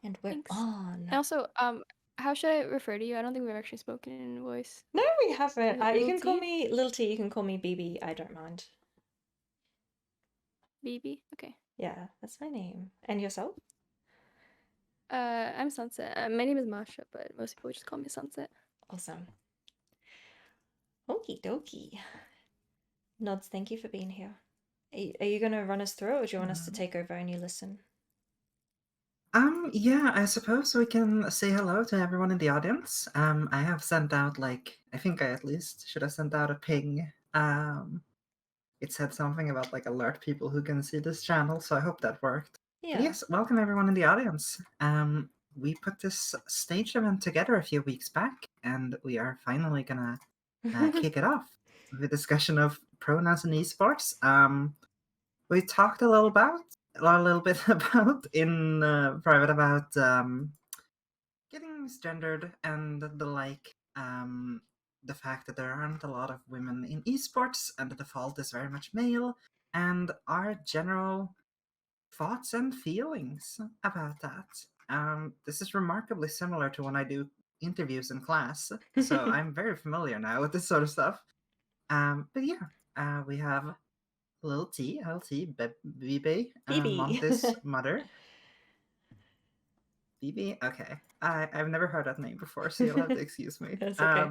And we're Thanks. on. And also, how should I refer to you? I don't think we've actually spoken in voice. No, we haven't. Is it You little can call T? me Little T, you can call me BB. I don't mind. BB? Okay. Yeah, that's my name. And yourself? I'm Sunset. My name is Masha, but most people just call me Sunset. Awesome. Okie dokie. Nods, thank you for being here. Are you going to run us through it, or do you want us to Mhm. take over and you listen? Yeah, I suppose we can say hello to everyone in the audience. I have sent out, like, I think I at least should have sent out a ping. It said something about, like, alert people who can see this channel, so I hope that worked. But Yeah. yes, welcome everyone in the audience. We put this stage event together a few weeks back, and we are finally gonna kick it off with a discussion of pronouns in esports. We talked a little bit about in private about getting misgendered and the like. The fact that there aren't a lot of women in esports and the default is very much male, and our general thoughts and feelings about that. This is remarkably similar to when I do interviews in class, so I'm very familiar now with this sort of stuff. But yeah, we have Little T, LT, BB, BB. Montes Mother. BB? Okay. I've never heard that name before, so you'll have to excuse me. That's okay.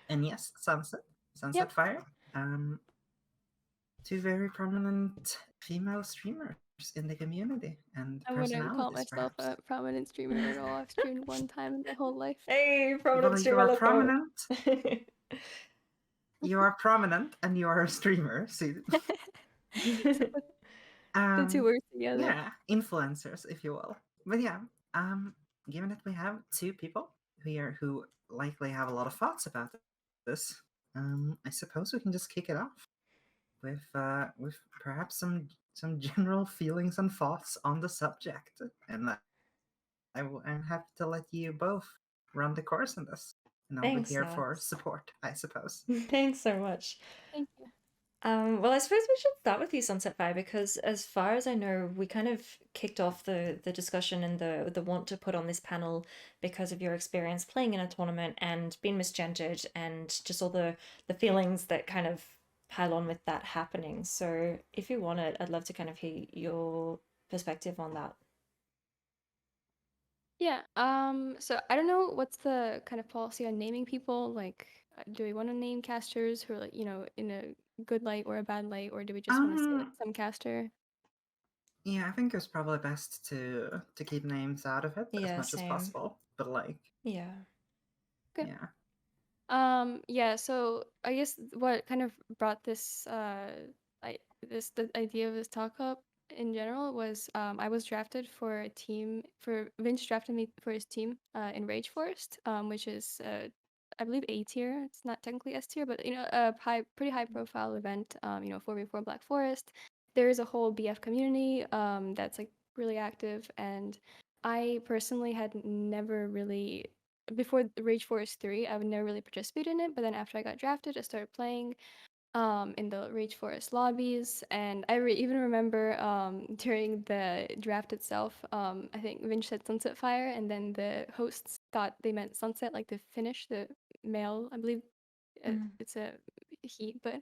And yes, Yep. Sunsetfire. Two very prominent female streamers in the community and I wouldn't call personalities, myself perhaps. a prominent streamer at all. I've streamed one time in my whole life. Hey, prominent Well, you streamer, are let's go. prominent. You are prominent, and you are a streamer. See, So put the two um, words together. yeah, influencers, if you will. But yeah, given that we have two people here who likely have a lot of thoughts about this, I suppose we can just kick it off with perhaps some general feelings and thoughts on the subject, and I'm happy to let you both run the course in this, and I'll be Thanks, here for Nods. support, I suppose. Thanks so much. Thank you. Well, I suppose we should start with you, Sunset Fire, because as far as I know, we kind of kicked off the discussion and the want to put on this panel because of your experience playing in a tournament and being misgendered and just all the feelings that kind of pile on with that happening. So if you want it, I'd love to kind of hear your perspective on that. Yeah. So I don't know what's the kind of policy on naming people. Like, do we want to name casters who are like, in a good light or a bad light, or do we just want to say like Um, some caster? yeah, I think it's probably best to keep names out of it as Yeah, much as same. possible. But like, Yeah. Okay. yeah. Yeah, so I guess what kind of brought this the idea of this talk up in general was I was drafted for a team for Vince drafted me for his team in Rage Forest, which is I believe A tier. It's not technically S tier, but a pretty high profile event, 4v4 Black Forest. There is a whole BF community that's like really active, and I personally had never really before the Rage Force 3, I would never really participate in it, but then after I got drafted, I started playing in the Rage Forest lobbies, and I even remember during the draft itself, I think Vince said Sunset Fire, and then the hosts thought they meant Sunset, like the Finnish, the male, I believe Mm. it's a he, but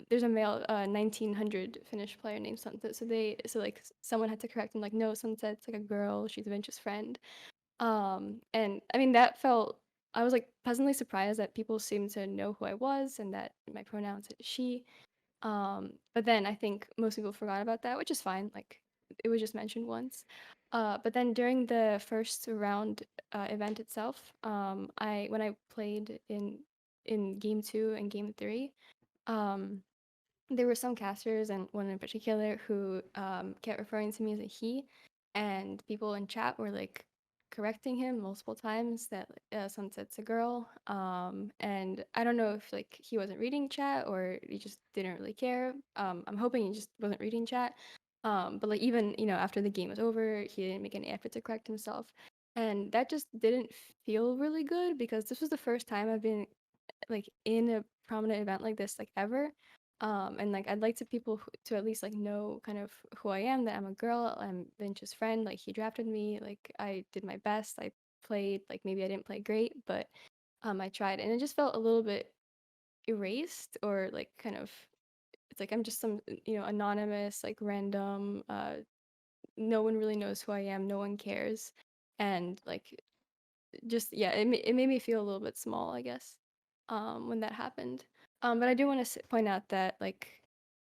there's a male 1900 Finnish player named Sunset, so like someone had to correct him, like, no, Sunset's like a girl, she's Vince's friend. And I mean, I was like pleasantly surprised that people seemed to know who I was and that my pronouns is she. But then I think most people forgot about that, which is fine. Like it was just mentioned once. But then during the first round event itself, when I played in game two and game three, um, there were some casters and one in particular who kept referring to me as a he, and people in chat were like correcting him multiple times that Sunset's a girl. And I don't know if like he wasn't reading chat or he just didn't really care. I'm hoping he just wasn't reading chat. But like even after the game was over, he didn't make any effort to correct himself, and that just didn't feel really good because this was the first time I've been like in a prominent event like this like ever. And like I'd like to people to at least like know kind of who I am, that I'm a girl, I'm Vince's friend, like he drafted me, like I did my best, I played, like maybe I didn't play great, but I tried, and it just felt a little bit erased, or like kind of, it's like I'm just some, anonymous, like random, no one really knows who I am, no one cares, and like just, yeah, it made me feel a little bit small, I guess, when that happened. But I do want to point out that like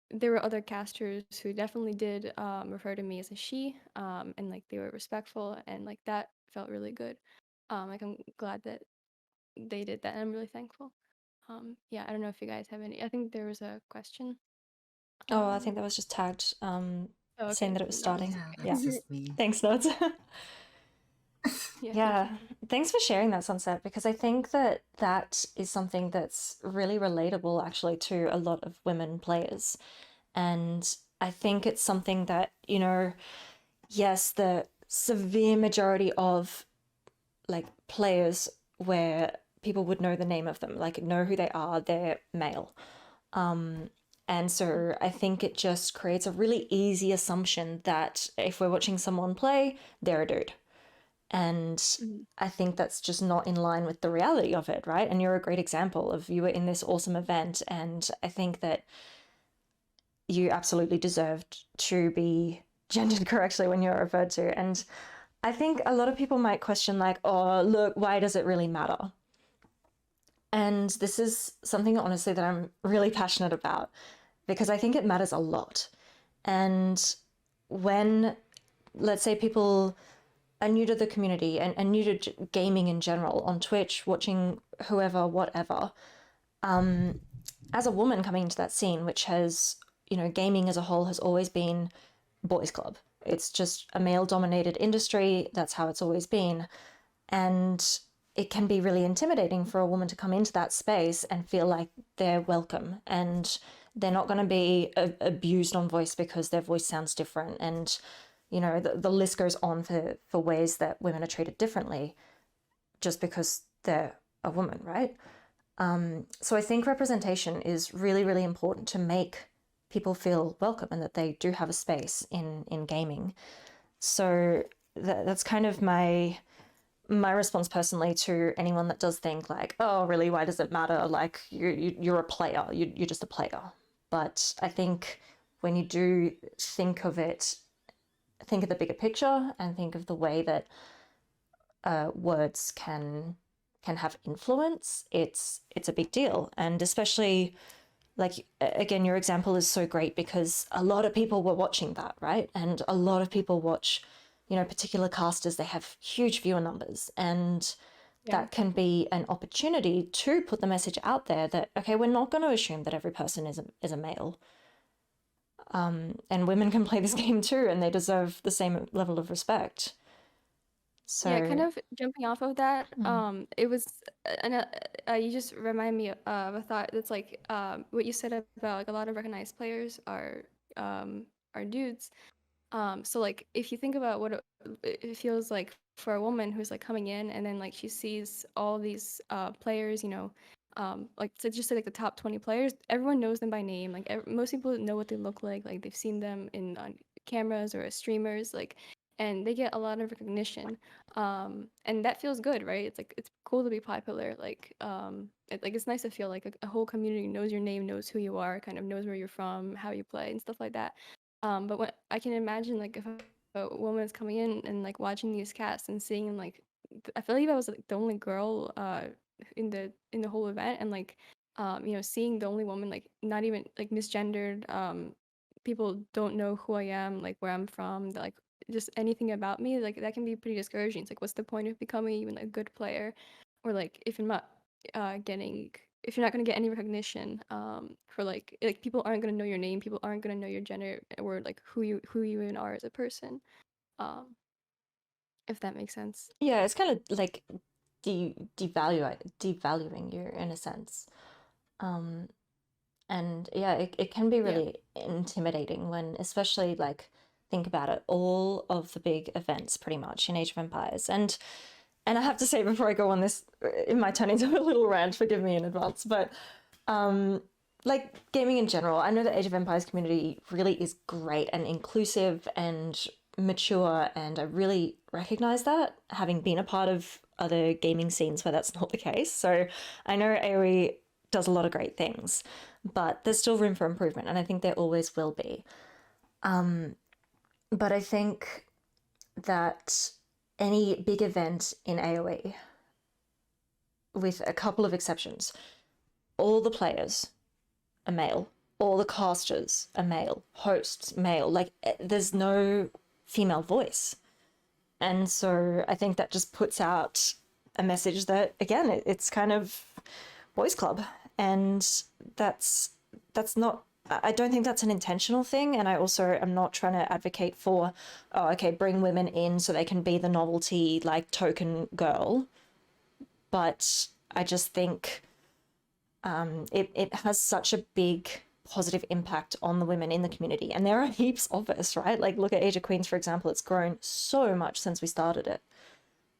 there were other casters who definitely did refer to me as a she, and like they were respectful, and like that felt really good. Like I'm glad that they did that, and I'm really thankful. Yeah, I don't know if you guys have any. I think there was a question. Oh, I think Um, that was just tagged, oh, saying okay, that it was no, it's starting. Yeah, Yeah. that's just me. Thanks, Nods. yeah, thank Yeah, you. thanks for sharing that, Sunset, because I think that that is something that's really relatable actually to a lot of women players. And I think it's something that, yes, the severe majority of like players where people would know the name of them, like know who they are, they're male. Um, and so I think it just creates a really easy assumption that if we're watching someone play, they're a dude. And Mhm. I think that's just not in line with the reality of it, right? And you're a great example of you were in this awesome event. And I think that you absolutely deserved to be gendered correctly when you're referred to. And I think a lot of people might question, like, oh, look, why does it really matter? And this is something, honestly, that I'm really passionate about because I think it matters a lot. And when, let's say, people are new to the community and new to gaming in general on Twitch, watching whoever, whatever, as a woman coming into that scene, which has, gaming as a whole has always been boys' club. It's just a male dominated industry. That's how it's always been. And it can be really intimidating for a woman to come into that space and feel like they're welcome and they're not going to be abused on voice because their voice sounds different. And, the list goes on for ways that women are treated differently just because they're a woman, right? So I think representation is really, really important to make people feel welcome and that they do have a space in gaming. So that's kind of my response personally to anyone that does think like, oh, really, why does it matter? Like you're a player, you're just a player. But I think when you do think of it, think of the bigger picture and think of the way that words can have influence. It's a big deal, and especially like again, your example is so great because a lot of people were watching that, right? And a lot of people watch, particular casters. They have huge viewer numbers, and Yeah, that can be an opportunity to put the message out there that okay, we're not going to assume that every person is a male. And women can play this game too, and they deserve the same level of respect. yeah, kind So, of jumping off of that. mm, It was, and you just remind me of a thought that's like, what you said about like a lot of recognized players are dudes. So like if you think about what it feels like for a woman who's like coming in, and then like she sees all these players, like to just say like the top 20 players, everyone knows them by name. Like most people know what they look like they've seen them in on cameras or as streamers, like, and they get a lot of recognition. And that feels good, right? It's like it's cool to be popular. Like like it's nice to feel like a whole community knows your name, knows who you are, kind of knows where you're from, how you play, and stuff like that. But what I can imagine, like, if a woman is coming in and like watching these casts and seeing like, I feel like I was like the only girl in the whole event, and like, seeing the only woman, like not even like misgendered. People don't know who I am, like where I'm from, like just anything about me, like that can be pretty discouraging. It's like, what's the point of becoming even a good player, or like if you're not getting, if you're not going to get any recognition, for like people aren't going to know your name, people aren't going to know your gender, or like who you even are as a person, um if that makes sense. yeah, it's kind of like devaluing you in a sense. Um, and yeah, it can be Yeah. really intimidating when, especially like, think about it, all of the big events pretty much in Age of Empires. And I have to say before I go on this, it might turn into a little rant, forgive me in advance, but um, like gaming in general, I know the Age of Empires community really is great and inclusive and mature, and I really recognize that, having been a part of other gaming scenes where that's not the case. So I know AoE does a lot of great things, but there's still room for improvement, and I think there always will be. But I think that any big event in AoE, with a couple of exceptions, all the players are male, all the casters are male, hosts male. Like, there's no female voice. And so I think that just puts out a message that, again, it's kind of boys club, and that's not, I don't think that's an intentional thing. And I also am not trying to advocate for, oh, okay, bring women in so they can be the novelty, like, token girl. But I just think it has such a big positive impact on the women in the community. And there are heaps of us, right? Like, look at Age of Queens, for example. It's grown so much since we started it.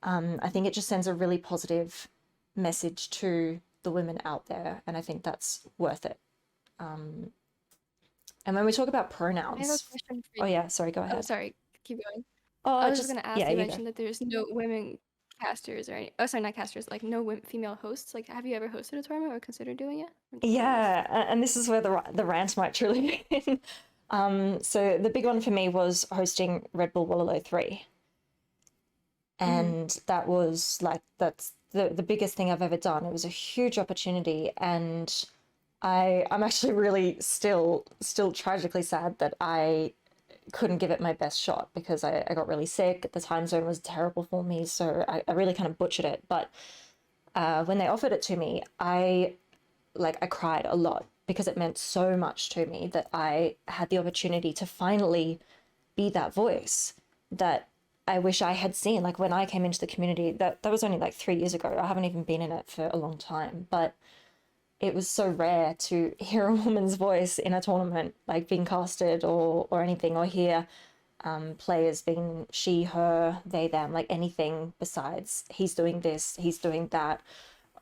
I think it just sends a really positive message to the women out there, and I think that's worth it. And when we talk about I have a pronouns, question for oh you. yeah, sorry, go Oh, ahead. sorry. Keep going. I Oh, was just just, gonna ask, yeah, you you go. mentioned that there's no women casters or any, oh, sorry, not casters, like no female hosts. Like, have you ever hosted a tournament or considered doing it? I'm just curious. Yeah, and this is where the rant might truly begin. So the big one for me was hosting Red Bull Wallaloo 3. And that was like, that's the biggest thing I've ever done. It was a huge opportunity, and I'm actually really still tragically sad that I couldn't give it my best shot, because I got really sick. The time zone was terrible for me, so I really kind of butchered it. But when they offered it to me, I cried a lot, because it meant so much to me that I had the opportunity to finally be that voice that I wish I had seen. Like, when I came into the community, that was only like 3 years ago. I haven't even been in it for a long time, but it was so rare to hear a woman's voice in a tournament, like being casted or anything, or hear players being she, her, they, them, like anything besides he's doing this, he's doing that.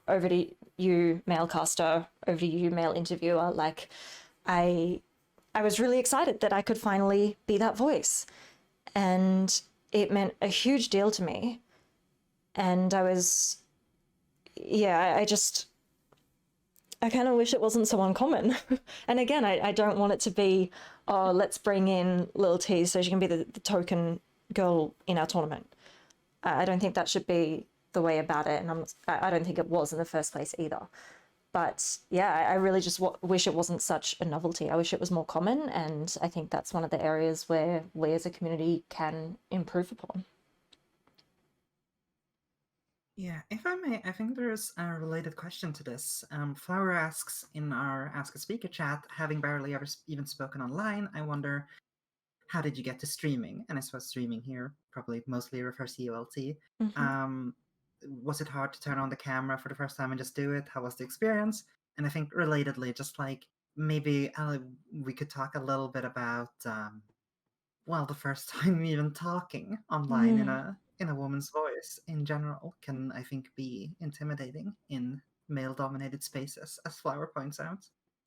Over to you, male caster. Over to you, male interviewer. Like, I I was really excited that I could finally be that voice, and it meant a huge deal to me. And I was, yeah, I kind of wish it wasn't so uncommon. And again, I don't want it to be, oh, let's bring in Lil T so she can be the token girl in our tournament. I don't think that should be the way about it, and I don't think it was in the first place either. But yeah, I really just wish it wasn't such a novelty. I wish it was more common, and I think that's one of the areas where we as a community can improve upon. Yeah, if I may, I think there's a related question to this. Flower asks in our Ask a Speaker chat, having barely ever even spoken online, I wonder, how did you get to streaming? And I suppose streaming here probably mostly refers to ULT. Was it hard to turn on the camera for the first time and just do it? How was the experience? And I think relatedly, just like maybe we could talk a little bit about well, the first time even talking online in a woman's voice in general can, I think, be intimidating in male-dominated spaces, as Flower points out.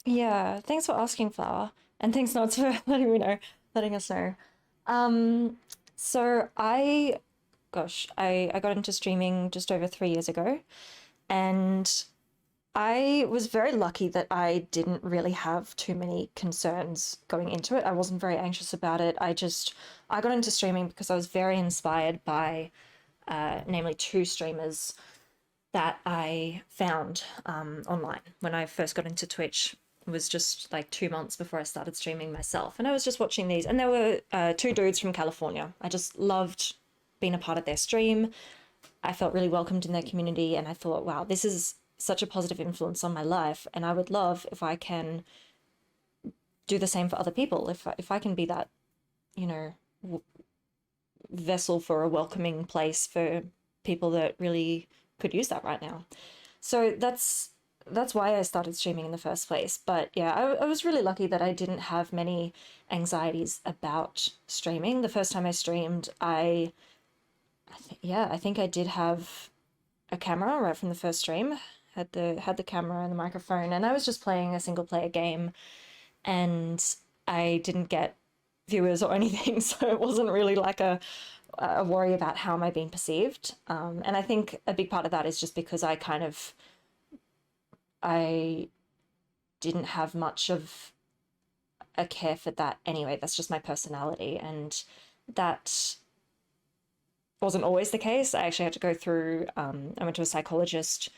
Yeah, thanks for asking, Flower, and thanks Nods for letting us know. Um, so I got into streaming just over 3 years ago, and I was very lucky that I didn't really have too many concerns going into it. I wasn't very anxious about it. I got into streaming because I was very inspired by, namely, two streamers that I found online when I first got into Twitch. It was just like 2 months before I started streaming myself, and I was just watching these, and there were two dudes from California. I just loved being a part of their stream. I felt really welcomed in their community, and I thought, wow, this is such a positive influence on my life, and I would love if I can do the same for other people. If I can be that, you know, vessel for a welcoming place for people that really could use that right now. So that's why I started streaming in the first place. But yeah, I was really lucky that I didn't have many anxieties about streaming. The first time I streamed, I think I did have a camera right from the first stream, had the camera and the microphone, and I was just playing a single player game, and I didn't get viewers or anything, so it wasn't really like a worry about how am I being perceived. And I think a big part of that is just because I didn't have much of a care for that anyway. That's just my personality, and that wasn't always the case. I actually had to go through. I went to a psychologist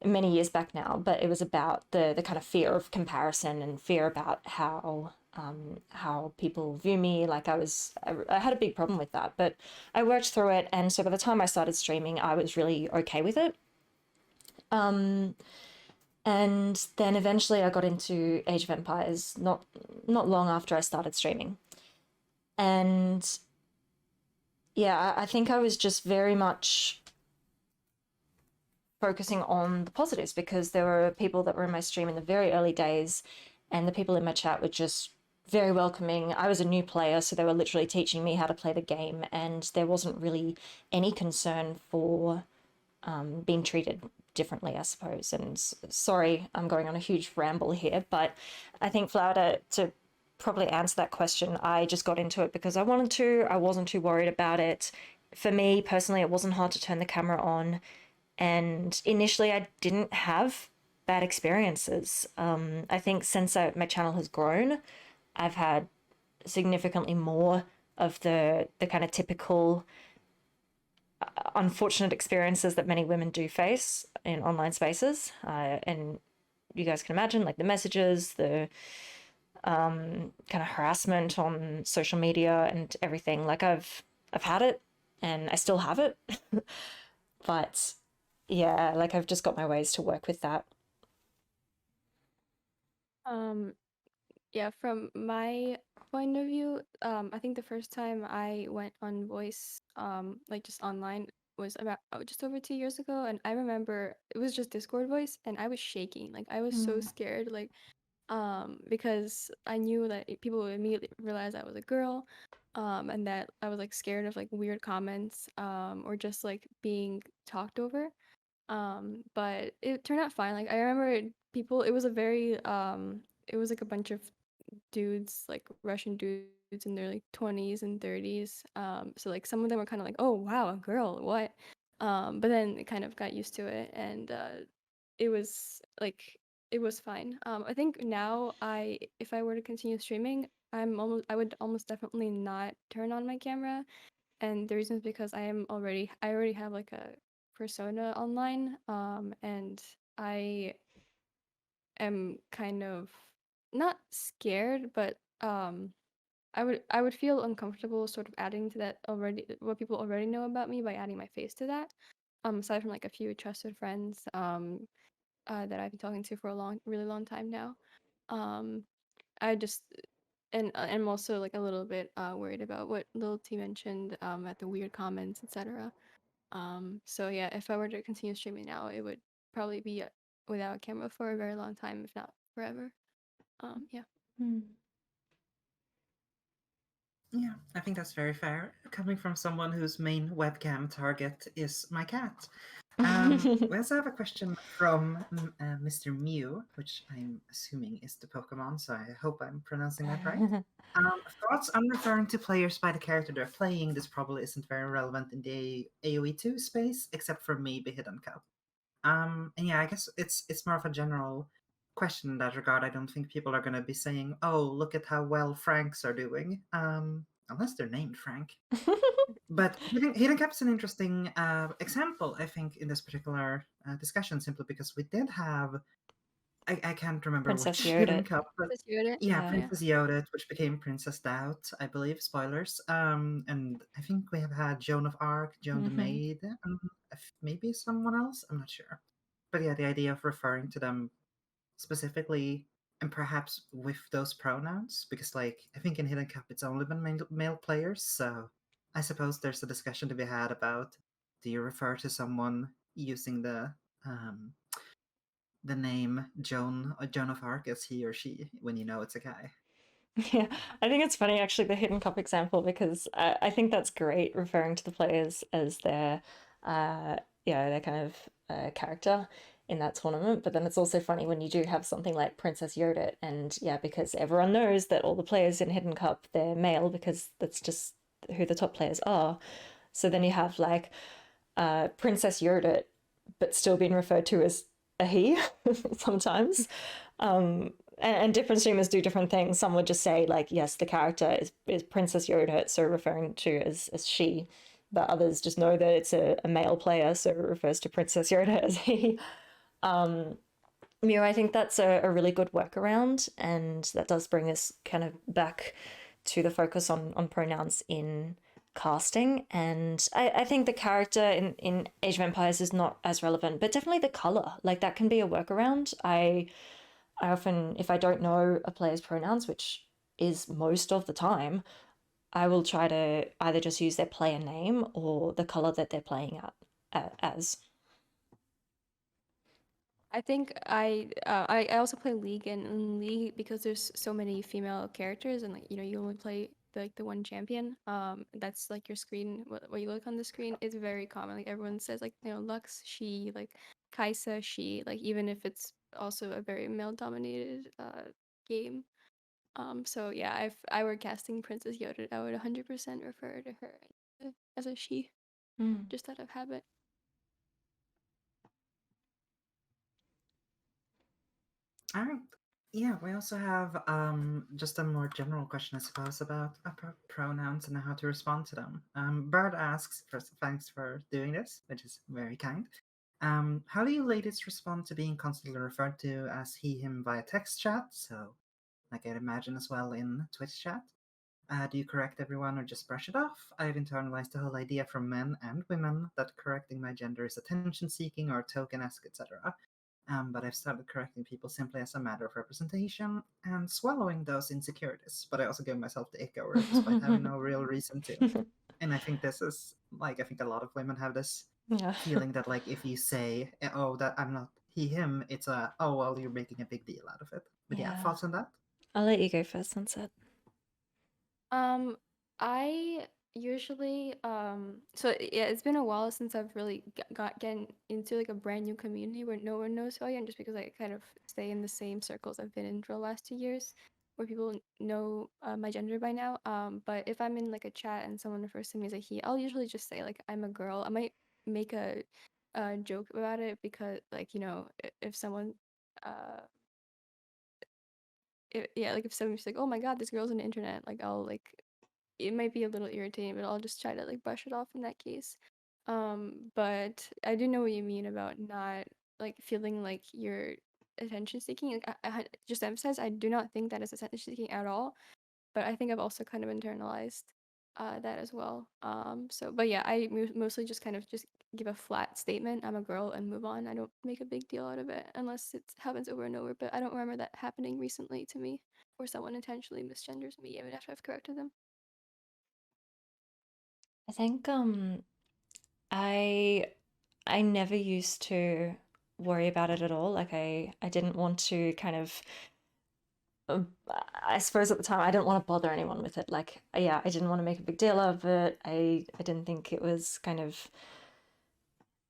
many years back now, but it was about the kind of fear of comparison and fear about how people view me. Like I had a big problem with that, but I worked through it, and so by the time I started streaming, I was really okay with it. And then eventually I got into Age of Empires not long after I started streaming. And yeah, I think I was just very much focusing on the positives because there were people that were in my stream in the very early days, and the people in my chat were just very welcoming. I was a new player, so they were literally teaching me how to play the game, and there wasn't really any concern for being treated differently, I suppose. And sorry, I'm going on a huge ramble here, but I think Flower, to probably answer that question, I just got into it because I wanted to. I wasn't too worried about it. For me personally, it wasn't hard to turn the camera on, and initially I didn't have bad experiences. I think since my channel has grown, I've had significantly more of the kind of typical unfortunate experiences that many women do face in online spaces. And you guys can imagine, like the messages, the kind of harassment on social media and everything. Like I've had it, and I still have it, but yeah, like I've just got my ways to work with that. Um, yeah, from my point of view, I think the first time I went on voice, like just online, was about just over 2 years ago, and I remember it was just Discord voice, and I was shaking, like I was so scared, like because I knew that people would immediately realize I was a girl, and that I was like scared of like weird comments, or just like being talked over. But it turned out fine. Like I remember people, it was a very it was like a bunch of dudes, like Russian dudes in their like 20s and 30s. So like some of them were kind of like, "Oh, wow, a girl. What?" But then it kind of got used to it, and it was like it was fine. I think now if I were to continue streaming, I would almost definitely not turn on my camera, and the reason is because I already have like a persona online, and I am kind of not scared, but I would feel uncomfortable sort of adding to that already what people already know about me by adding my face to that. Aside from like a few trusted friends that I've been talking to for a really long time now. Um, I just and I'm also like a little bit worried about what Lil T mentioned at the weird comments, etc. So yeah, if I were to continue streaming now, it would probably be without a camera for a very long time, if not forever. Yeah. Mm. Yeah, I think that's very fair. Coming from someone whose main webcam target is my cat. We also have a question from Mr. Mew, which I'm assuming is the Pokemon, so I hope I'm pronouncing that right. Thoughts on referring to players by the character they're playing? This probably isn't very relevant in the AoE2 space, except for maybe Hidden Cup. And yeah, I guess it's more of a general question in that regard. I don't think people are going to be saying, "Oh, look at how well Franks are doing," unless they're named Frank. But Hidden Cap's an interesting example, I think, in this particular discussion, simply because we did have I can't remember Princess which Hidden Yoda. Cup, but Let's hear it. yeah, Yeah. Princess Yoda, which became Princess Doubt, I believe. Spoilers. And I think we have had Joan of Arc, Joan the Mm-hmm. Maid, and maybe someone else. I'm not sure. But yeah, the idea of referring to them specifically and perhaps with those pronouns, because like I think in Hidden Cup it's only been male players, so I suppose there's a discussion to be had about do you refer to someone using um the name Joan or Joan of Arc as he or she when you know it's a guy. Yeah, I think it's funny actually the hidden cop example because I think that's great referring to the players as their uh yeah their kind of character. in that tournament. But then it's also funny when you do have something like Princess Yoda, and yeah, because everyone knows that all the players in Hidden Cup, they're male because that's just who the top players are. So then you have like Princess Yoda, but still being referred to as a he sometimes. And different streamers do different things. Some would just say like, yes, the character is Princess Yoda, so referring to as she. But others just know that it's a male player, so it refers to Princess Yoda as he. I think that's a really good workaround, and that does bring us kind of back to the focus on pronouns in casting. And I think the character in Age of Empires is not as relevant, but definitely the color, like that can be a workaround. I often, if I don't know a player's pronouns, which is most of the time, I will try to either just use their player name or the color that they're playing as. I think I also play League, and in League, because there's so many female characters, and like you only play the one champion. That's like your screen. What you look on the screen is very common. Like everyone says, like Lux she, like Kaisa she, like even if it's also a very male dominated game. So yeah, if I were casting Princess Yoda, I would 100% refer to her as a she, Mm. just out of habit. All right. Yeah, we also have just a more general question, I suppose, about pronouns and how to respond to them. Bird asks, first, thanks for doing this, which is very kind. How do you ladies respond to being constantly referred to as he, him via text chat? So, like I'd imagine as well in Twitch chat. Do you correct everyone or just brush it off? I've internalized the whole idea from men and women that correcting my gender is attention seeking or token-esque, etc. But I've started correcting people simply as a matter of representation and swallowing those insecurities. But I also give myself the ick over it despite having no real reason to. And I think this is like, I think a lot of women have this Yeah. feeling that like if you say, oh, that I'm not he, him, it's a, oh, well, you're making a big deal out of it. But yeah, Yeah. thoughts on that? I'll let you go first, Sunset. I usually so yeah, it's been a while since I've really got getting into like a brand new community where no one knows who I am, just because I kind of stay in the same circles I've been in for the last 2 years, where people know my gender by now. But if I'm in like a chat and someone refers to me as a he, I'll usually just say like I'm a girl. I might make a joke about it, because like if someone uh yeah, like if someone's like, oh my god, this girl's on the internet, like I'll like, it might be a little irritating, but I'll just try to like brush it off in that case. But I do know what you mean about not like feeling like you're attention seeking. Like just to emphasize, I do not think that is attention seeking at all. But I think I've also kind of internalized that as well. So, but yeah, I mostly just kind of just give a flat statement. I'm a girl and move on. I don't make a big deal out of it unless it happens over and over. But I don't remember that happening recently to me, or someone intentionally misgenders me even after I've corrected them. I think I I never used to worry about it at all. Like I didn't want to kind of I suppose at the time I didn't want to bother anyone with it. Like yeah, I didn't want to make a big deal of it. I didn't think it was kind of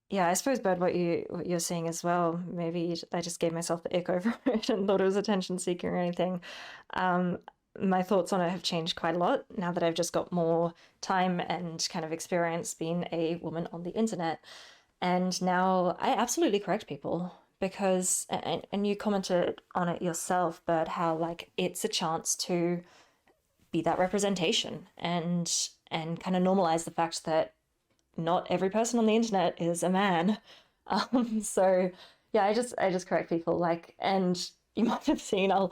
yeah, I suppose Bird, what you're saying as well. Maybe I just gave myself the ick over it and thought it was attention seeking or anything. Um, my thoughts on it have changed quite a lot now that I've just got more time and kind of experience being a woman on the internet. And now I absolutely correct people because, and you commented on it yourself, but how like it's a chance to be that representation and kind of normalize the fact that not every person on the internet is a man. So yeah, I just correct people like, and you might have seen I'll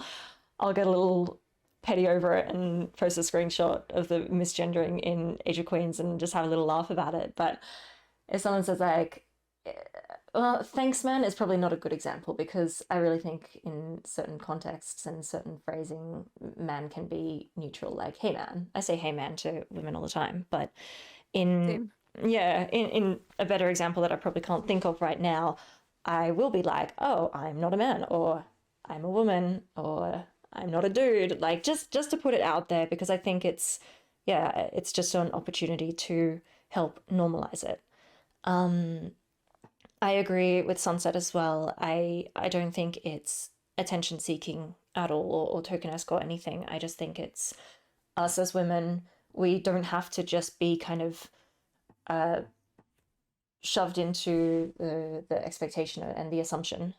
get a little petty over it and post a screenshot of the misgendering in Age of Queens and just have a little laugh about it. But if someone says like, well, thanks, man, is probably not a good example because I really think in certain contexts and certain phrasing, man can be neutral. Like, hey, man. I say hey, man to women all the time, but in Same. yeah, in a better example that I probably can't think of right now, I will be like, oh, I'm not a man, or I'm a woman, or I'm not a dude. Like just to put it out there because I think it's yeah, it's just an opportunity to help normalize it. Um, I agree with Sunset as well. I don't think it's attention seeking at all, or tokenesque or anything. I just think it's us as women. We don't have to just be kind of uh, shoved into the expectation and the assumption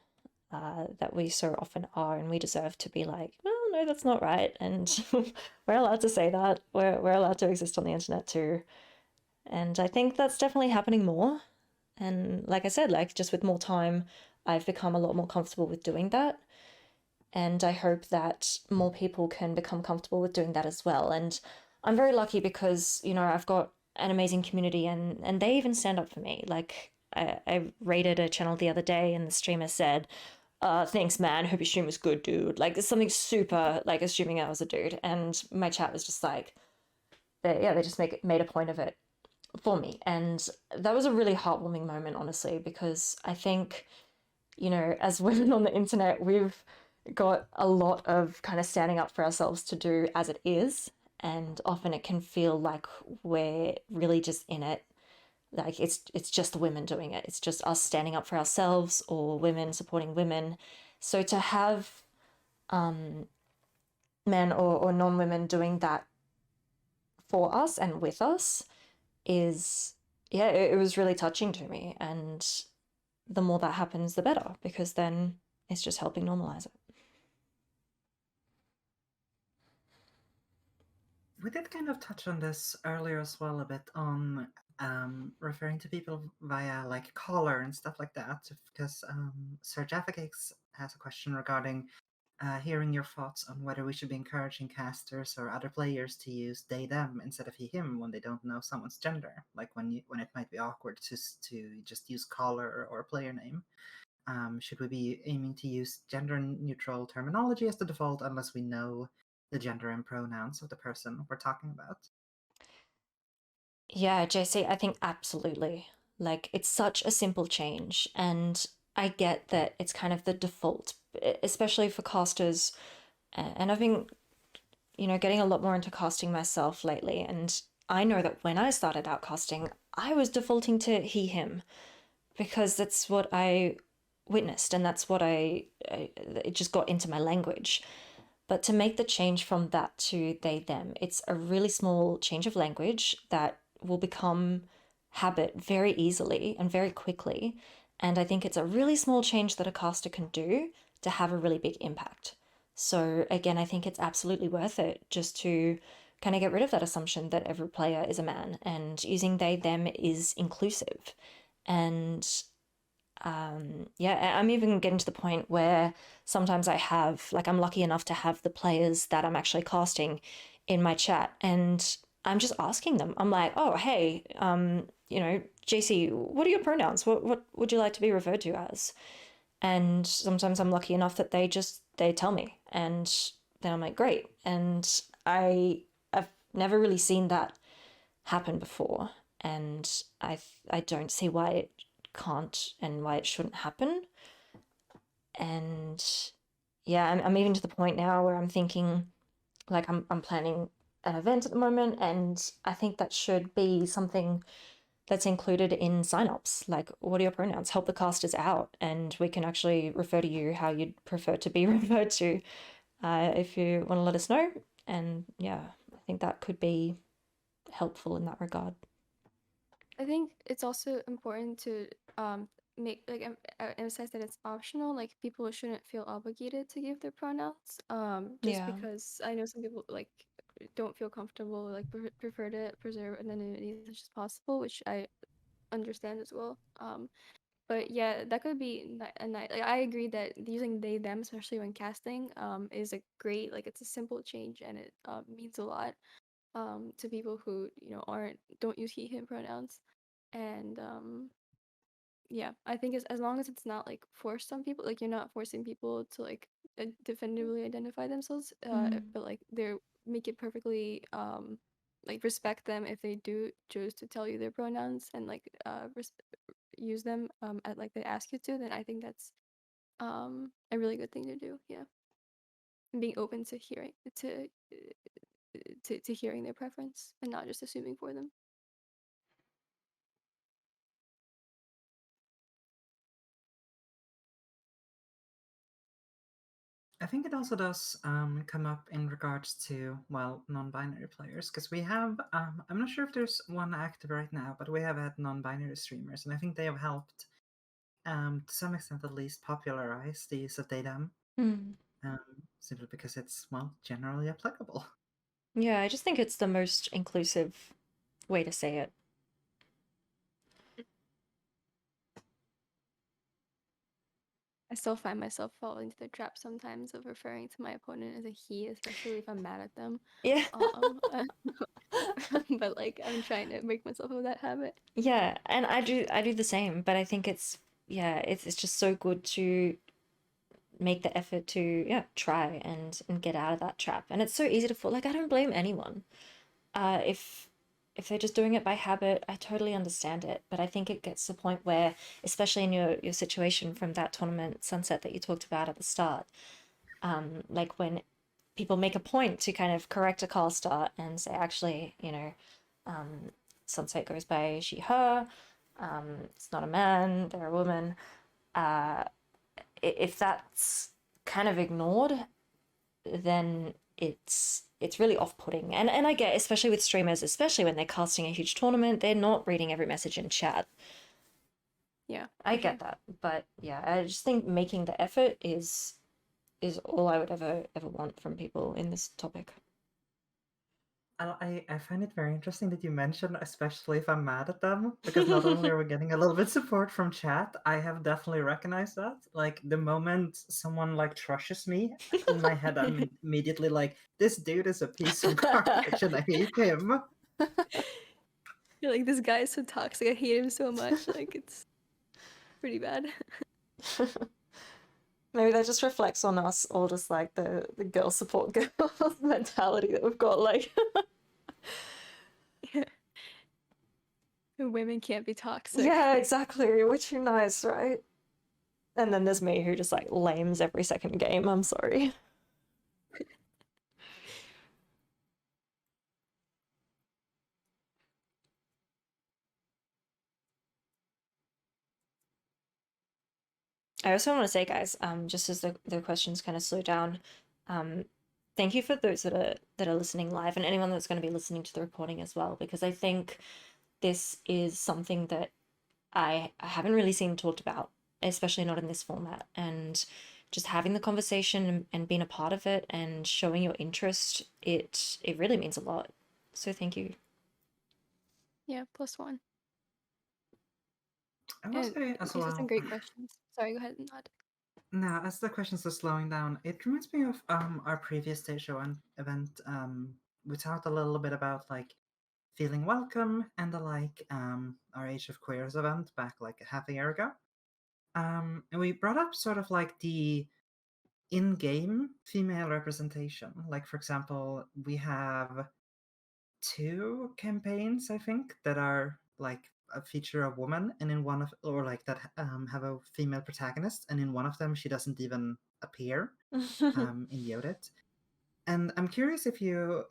that we so often are, and we deserve to be like, well, no, that's not right, and we're allowed to say that. We're allowed to exist on the internet too, and I think that's definitely happening more. And like I said, like just with more time, I've become a lot more comfortable with doing that. And I hope that more people can become comfortable with doing that as well. And I'm very lucky because, I've got an amazing community, and they even stand up for me. Like I rated a channel the other day and the streamer said, thanks man, hope your stream was good, dude. Like there's something super like assuming I was a dude. And my chat was just like they just made a point of it for me. And that was a really heartwarming moment, honestly, because I think, as women on the internet, we've got a lot of kind of standing up for ourselves to do as it is. And often it can feel like we're really just in it. Like it's just the women doing it. It's just us standing up for ourselves or women supporting women. So to have um, men or non-women doing that for us and with us is, yeah, it was really touching to me. And the more that happens, the better, because then it's just helping normalize it. We did kind of touch on this earlier as well, a bit on referring to people via like caller and stuff like that, because Sir Jaffakix has a question regarding hearing your thoughts on whether we should be encouraging casters or other players to use they them instead of he him when they don't know someone's gender, like when it might be awkward to just use caller or player name. Should we be aiming to use gender neutral terminology as the default unless we know the gender and pronouns of the person we're talking about? Yeah, JC, I think absolutely. Like, it's such a simple change. And I get that it's kind of the default, especially for casters. And I've been, getting a lot more into casting myself lately. And I know that when I started out casting, I was defaulting to he, him, because that's what I witnessed. And that's what it just got into my language. But to make the change from that to they, them, it's a really small change of language that will become habit very easily and very quickly. And I think it's a really small change that a caster can do to have a really big impact. So, again, I think it's absolutely worth it just to kind of get rid of that assumption that every player is a man, and using they, them is inclusive. And yeah, I'm even getting to the point where sometimes I'm lucky enough to have the players that I'm actually casting in my chat, and I'm just asking them. I'm like, oh, hey, JC, what are your pronouns? What would you like to be referred to as? And sometimes I'm lucky enough that they tell me, and then I'm like, great. And I've never really seen that happen before, and I don't see why it can't and why it shouldn't happen. And yeah, I'm even to the point now where I'm thinking, like, I'm planning an event at the moment, and I think that should be something that's included in signups. Like, what are your pronouns? Help the casters out, and we can actually refer to you how you'd prefer to be referred to, if you want to let us know. And yeah, I think that could be helpful in that regard. I think it's also important to make like emphasize that it's optional. Like people shouldn't feel obligated to give their pronouns. Just Yeah. because I know some people like don't feel comfortable, like prefer to preserve anonymity as much as possible, which I understand as well. But yeah, that could be a nice. Like, I agree that using they them, especially when casting, is a great, like, it's a simple change and it means a lot to people who aren't don't use he him pronouns. And yeah, I think as long as it's not like forced on people, like you're not forcing people to like definitively identify themselves, Mm. but like they're make it perfectly like respect them if they do choose to tell you their pronouns and like use them at like they ask you to, then I think that's a really good thing to do. Yeah, and being open to hearing to hearing their preference and not just assuming for them. I think it also does come up in regards to, well, non-binary players, because we have, I'm not sure if there's one active right now, but we have had non-binary streamers, and I think they have helped, to some extent at least, popularize the use of datum, Mm. um, simply because it's, well, generally applicable. Yeah, I just think it's the most inclusive way to say it. I still find myself falling into the trap sometimes of referring to my opponent as a he, especially if I'm mad at them. Yeah. Um, but like I'm trying to break myself of that habit. Yeah, and I do the same, but I think it's yeah, it's just so good to make the effort to try and get out of that trap. And it's so easy to fall. Like I don't blame anyone. If they're just doing it by habit, I totally understand it. But I think it gets to the point where, especially in your situation from that tournament sunset that you talked about at the start, like when people make a point to kind of correct a call start and say, actually, sunset goes by she, her. It's not a man, they're a woman. Uh, if that's kind of ignored, then it's really off-putting. And I get, especially with streamers, especially when they're casting a huge tournament, they're not reading every message in chat. Yeah, I for sure. get that, but yeah, I just think making the effort is all I would ever want from people in this topic. I find it very interesting that you mentioned, especially if I'm mad at them, because not only are we getting a little bit support from chat, I have definitely recognized that. Like the moment someone like trashes me, in my head I'm immediately like, this dude is a piece of garbage and I hate him. You're like, this guy is so toxic. I hate him so much. Like it's pretty bad. Maybe that just reflects on us all, just like the girl support girl mentality that we've got. Like, Yeah. Women can't be toxic. yeah, exactly. We're too nice, right? And then there's me who just like lames every second game. I'm sorry. I also want to say, guys, just as the questions kind of slow down, um, thank you for those that are listening live and anyone that's going to be listening to the recording as well, because I think this is something that I haven't really seen talked about, especially not in this format. And just having the conversation and being a part of it and showing your interest, it really means a lot. So thank you. Yeah, +1. I will And say as these are some well, great questions. Sorry, go ahead and nod. now as the questions are slowing down, it reminds me of our previous stage show and event. We talked a little bit about like feeling welcome and the like, our Age of Queers event back like a half a year ago. And we brought up sort of like the in-game female representation. Like for example, we have two campaigns, I think, that are like a feature a woman, and in one of or like that have a female protagonist, and in one of them she doesn't even appear in the audit. And I'm curious if either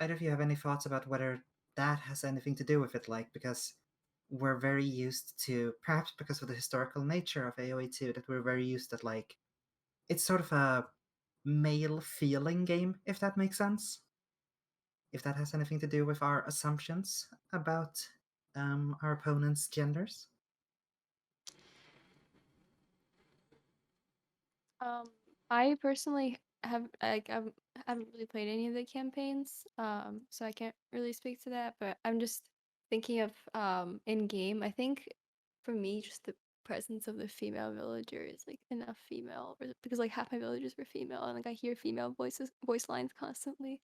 of you have any thoughts about whether that has anything to do with it, like because we're very used to, perhaps because of the historical nature of AoE2, that we're very used that like it's sort of a male feeling game, if that makes sense. If that has anything to do with our assumptions about our opponents' genders. Um, I personally have like I haven't really played any of the campaigns, so I can't really speak to that. But I'm just thinking of in game. I think for me, just the presence of the female villager is like enough female, because like half my villagers were female, and like I hear female voice lines constantly.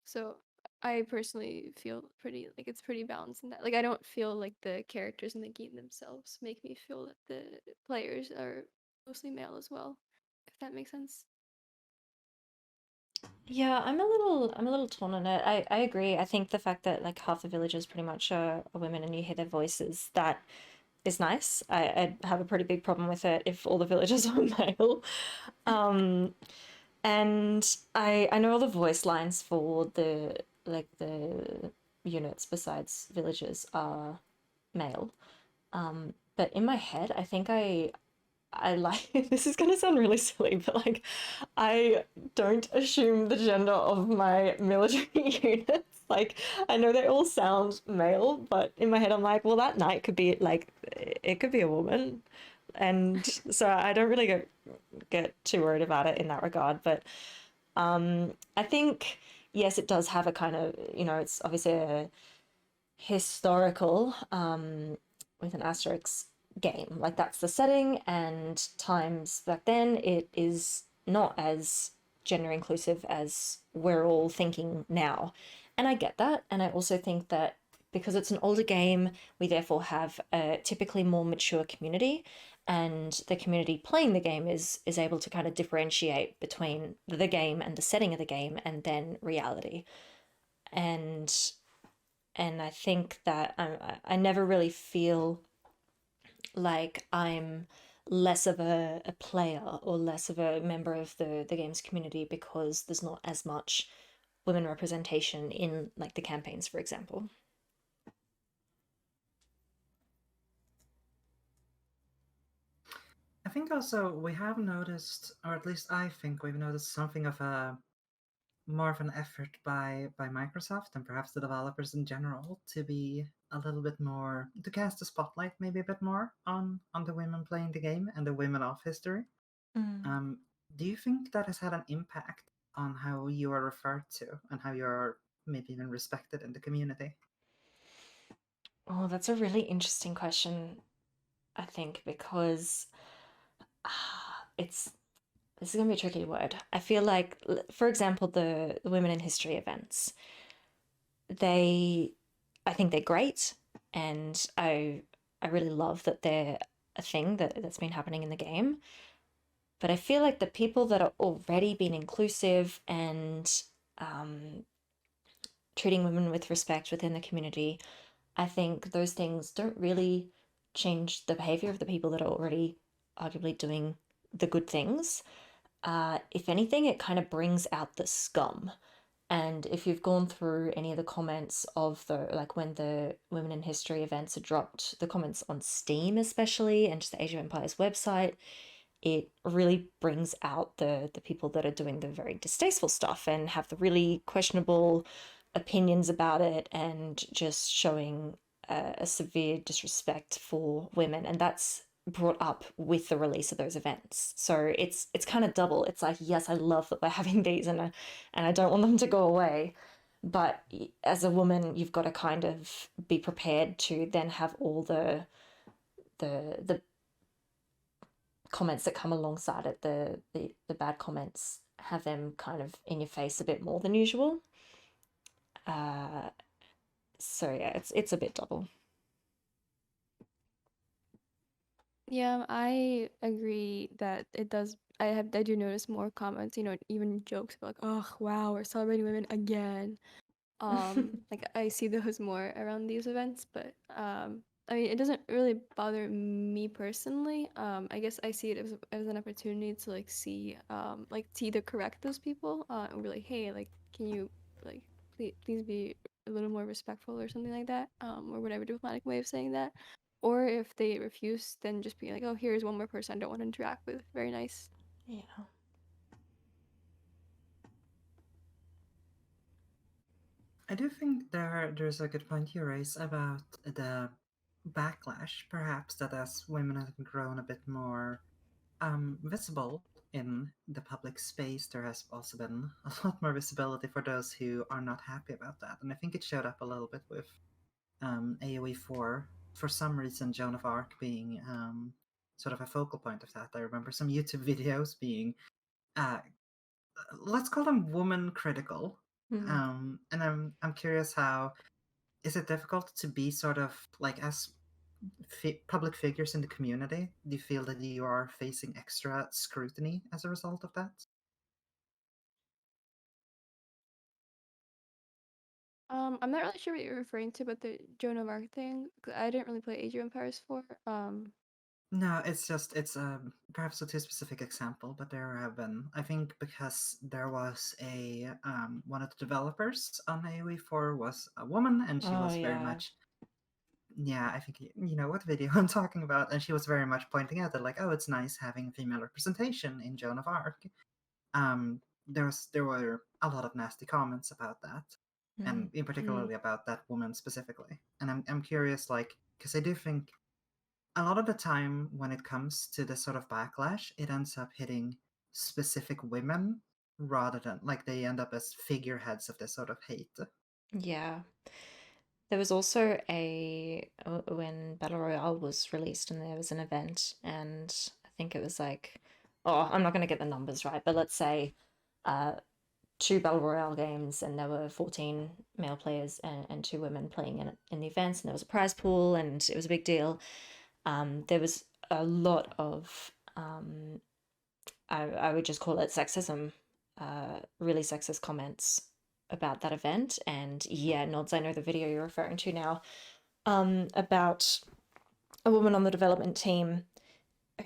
So I personally feel pretty like it's pretty balanced in that. Like I don't feel like the characters in the game themselves make me feel that the players are mostly male as well, if that makes sense. Yeah, I'm a little torn on it. I agree. I think the fact that like half the villagers pretty much are women and you hear their voices, that is nice. I'd have a pretty big problem with it if all the villagers were male. Um, and I know all the voice lines for the units besides villagers are male. But in my head, I think I like this is gonna sound really silly, but like I don't assume the gender of my military units. Like I know they all sound male, but in my head I'm like, well, that knight could be like it could be a woman, and so I don't really get too worried about it in that regard. But I think yes, it does have a kind of it's obviously a historical with an asterisk game. Like that's the setting, and times back then it is not as gender inclusive as we're all thinking now. And I get that. And I also think that because it's an older game, we therefore have a typically more mature community. And the community playing the game is able to kind of differentiate between the game and the setting of the game and then reality. And I think that I never really feel like I'm less of a player or less of a member of the games community because there's not as much women representation in like the campaigns, for example. I think also we have noticed, or at least I think we've noticed something of a more of an effort by Microsoft and perhaps the developers in general to be a little bit more to cast a spotlight maybe a bit more on the women playing the game and the women of history. Mm. Um, do you think that has had an impact on how you are referred to and how you're maybe even respected in the community? Oh, that's a really interesting question, I think, because it's this is gonna be a tricky word. I feel like, for example, the Women in History events, they I think they're great, and I really love that they're a thing that's been happening in the game. But I feel like the people that are already being inclusive and um, treating women with respect within the community, I think those things don't really change the behavior of the people that are already arguably doing the good things. If anything, it kind of brings out the scum. And if you've gone through any of the comments of like when the Women in History events are dropped, the comments on Steam especially, and just the Age of Empires website, it really brings out the people that are doing the very distasteful stuff and have the really questionable opinions about it and just showing a severe disrespect for women, and that's brought up with the release of those events. So it's kind of double. It's like, yes, I love that we're having these, and I don't want them to go away, but as a woman you've got to kind of be prepared to then have all the comments that come alongside it, the bad comments, have them kind of in your face a bit more than usual. Uh, so yeah, it's a bit double. Yeah, I agree that it does. I do notice more comments, even jokes about like, oh wow, we're celebrating women again. Like I see those more around these events, but I mean, it doesn't really bother me personally. I guess I see it as an opportunity to like see, like to either correct those people, and be like, hey, like, can you like please be a little more respectful or something like that, or whatever diplomatic way of saying that. Or if they refuse, then just be like, oh, here's one more person I don't want to interact with. Very nice. Yeah. I do think there's a good point you raise about the backlash, perhaps that as women have grown a bit more visible in the public space, there has also been a lot more visibility for those who are not happy about that. And I think it showed up a little bit with AoE 4, for some reason, Joan of Arc being sort of a focal point of that. I remember some YouTube videos being, uh, let's call them woman critical. Mm. And I'm curious how is it difficult to be sort of like as public figures in the community? Do you feel that you are facing extra scrutiny as a result of that? I'm not really sure what you're referring to, but the Joan of Arc thing. 'Cause I didn't really play Age of Empires 4. No, it's just it's perhaps a too specific example, but there have been I think because there was a one of the developers on AoE 4 was a woman, and she Oh was very yeah. much yeah, I think you know what video I'm talking about, and she was very much pointing out that like, oh, it's nice having female representation in Joan of Arc. Um, there were a lot of nasty comments about that, and in particularly about that woman specifically. And I'm curious, like, because I do think a lot of the time when it comes to this sort of backlash, it ends up hitting specific women rather than like they end up as figureheads of this sort of hate. Yeah. There was also when Battle Royale was released and there was an event, and I think it was like, oh, I'm not going to get the numbers right, but let's say uh, two Battle Royale games, and there were 14 male players and two women playing in the events, and there was a prize pool, and it was a big deal. There was a lot of, I would just call it sexism, really sexist comments about that event. And yeah, Nods, I know the video you're referring to now, about a woman on the development team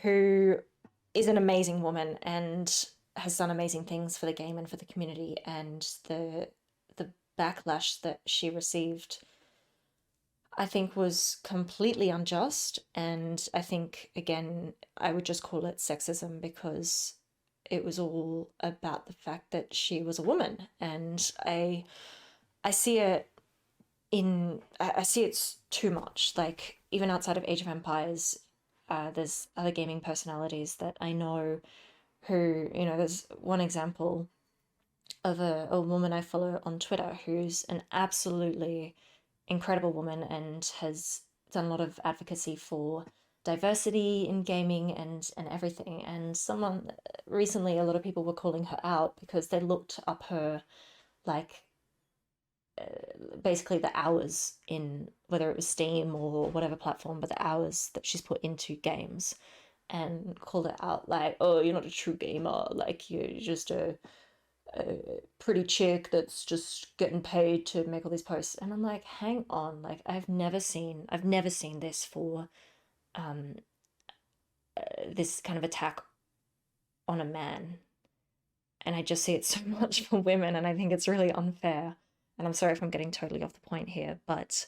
who is an amazing woman and has done amazing things for the game and for the community, and the backlash that she received, I think, was completely unjust. And I think, again, I would just call it sexism because it was all about the fact that she was a woman. And I see it I see it's too much. Like, even outside of Age of Empires, there's other gaming personalities that I know who, there's one example of a woman I follow on Twitter who's an absolutely incredible woman and has done a lot of advocacy for diversity in gaming and everything. And someone recently, a lot of people were calling her out because they looked up her, like, basically the hours in, whether it was Steam or whatever platform, but the hours that she's put into games, and called it out like, oh, you're not a true gamer, like you're just a pretty chick that's just getting paid to make all these posts. And I'm like, hang on, like I've never seen this for um this kind of attack on a man. And I just see it so much for women, and I think it's really unfair. And I'm sorry if I'm getting totally off the point here, but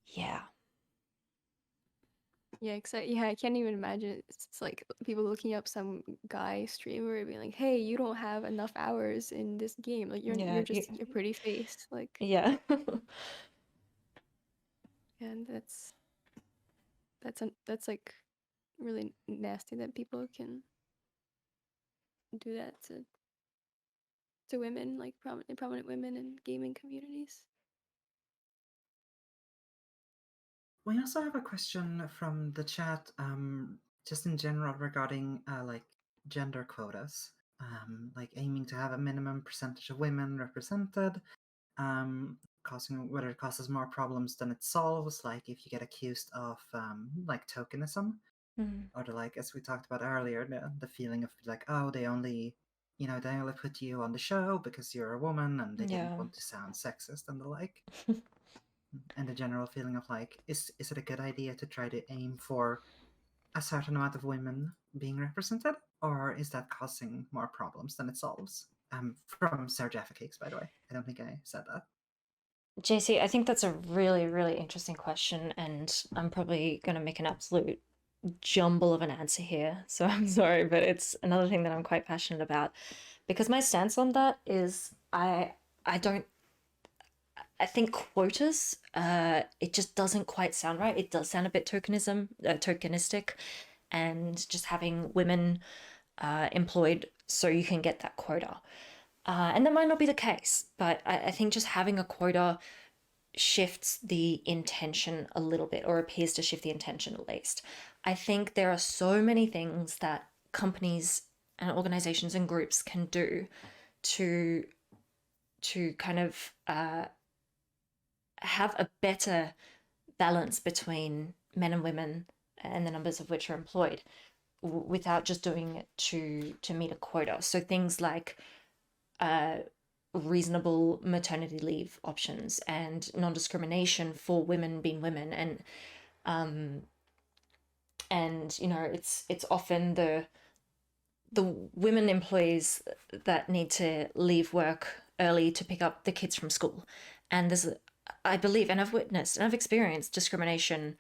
yeah. Yeah, I can't even imagine. It's like people looking up some guy streamer and being like, "Hey, you don't have enough hours in this game. Like you're Yeah, just a pretty face." Like, yeah. and that's like really nasty that people can do that to women, like prominent women in gaming communities. We also have a question from the chat, just in general regarding like gender quotas, like aiming to have a minimum percentage of women represented, causing whether it causes more problems than it solves, like if you get accused of like tokenism, or the, like as we talked about earlier, the feeling of like, oh, they only they only put you on the show because you're a woman and they didn't Yeah. want to sound sexist and the like. And the general feeling of like, is it a good idea to try to aim for a certain amount of women being represented, or is that causing more problems than it solves? From Sarah Jaffa Cakes, by the way. I don't think I said that. JC, I think that's a really, really interesting question, and I'm probably going to make an absolute jumble of an answer here. So I'm sorry, but it's another thing that I'm quite passionate about, because my stance on that is I don't I think quotas, it just doesn't quite sound right. It does sound a bit tokenistic, and just having women employed so you can get that quota. And that might not be the case, but I think just having a quota shifts the intention a little bit, or appears to shift the intention at least. I think there are so many things that companies and organizations and groups can do to kind of have a better balance between men and women and the numbers of which are employed, without just doing it to meet a quota. So things like uh, reasonable maternity leave options and non-discrimination for women being women, and it's often the women employees that need to leave work early to pick up the kids from school, and there's I believe, and I've witnessed and I've experienced discrimination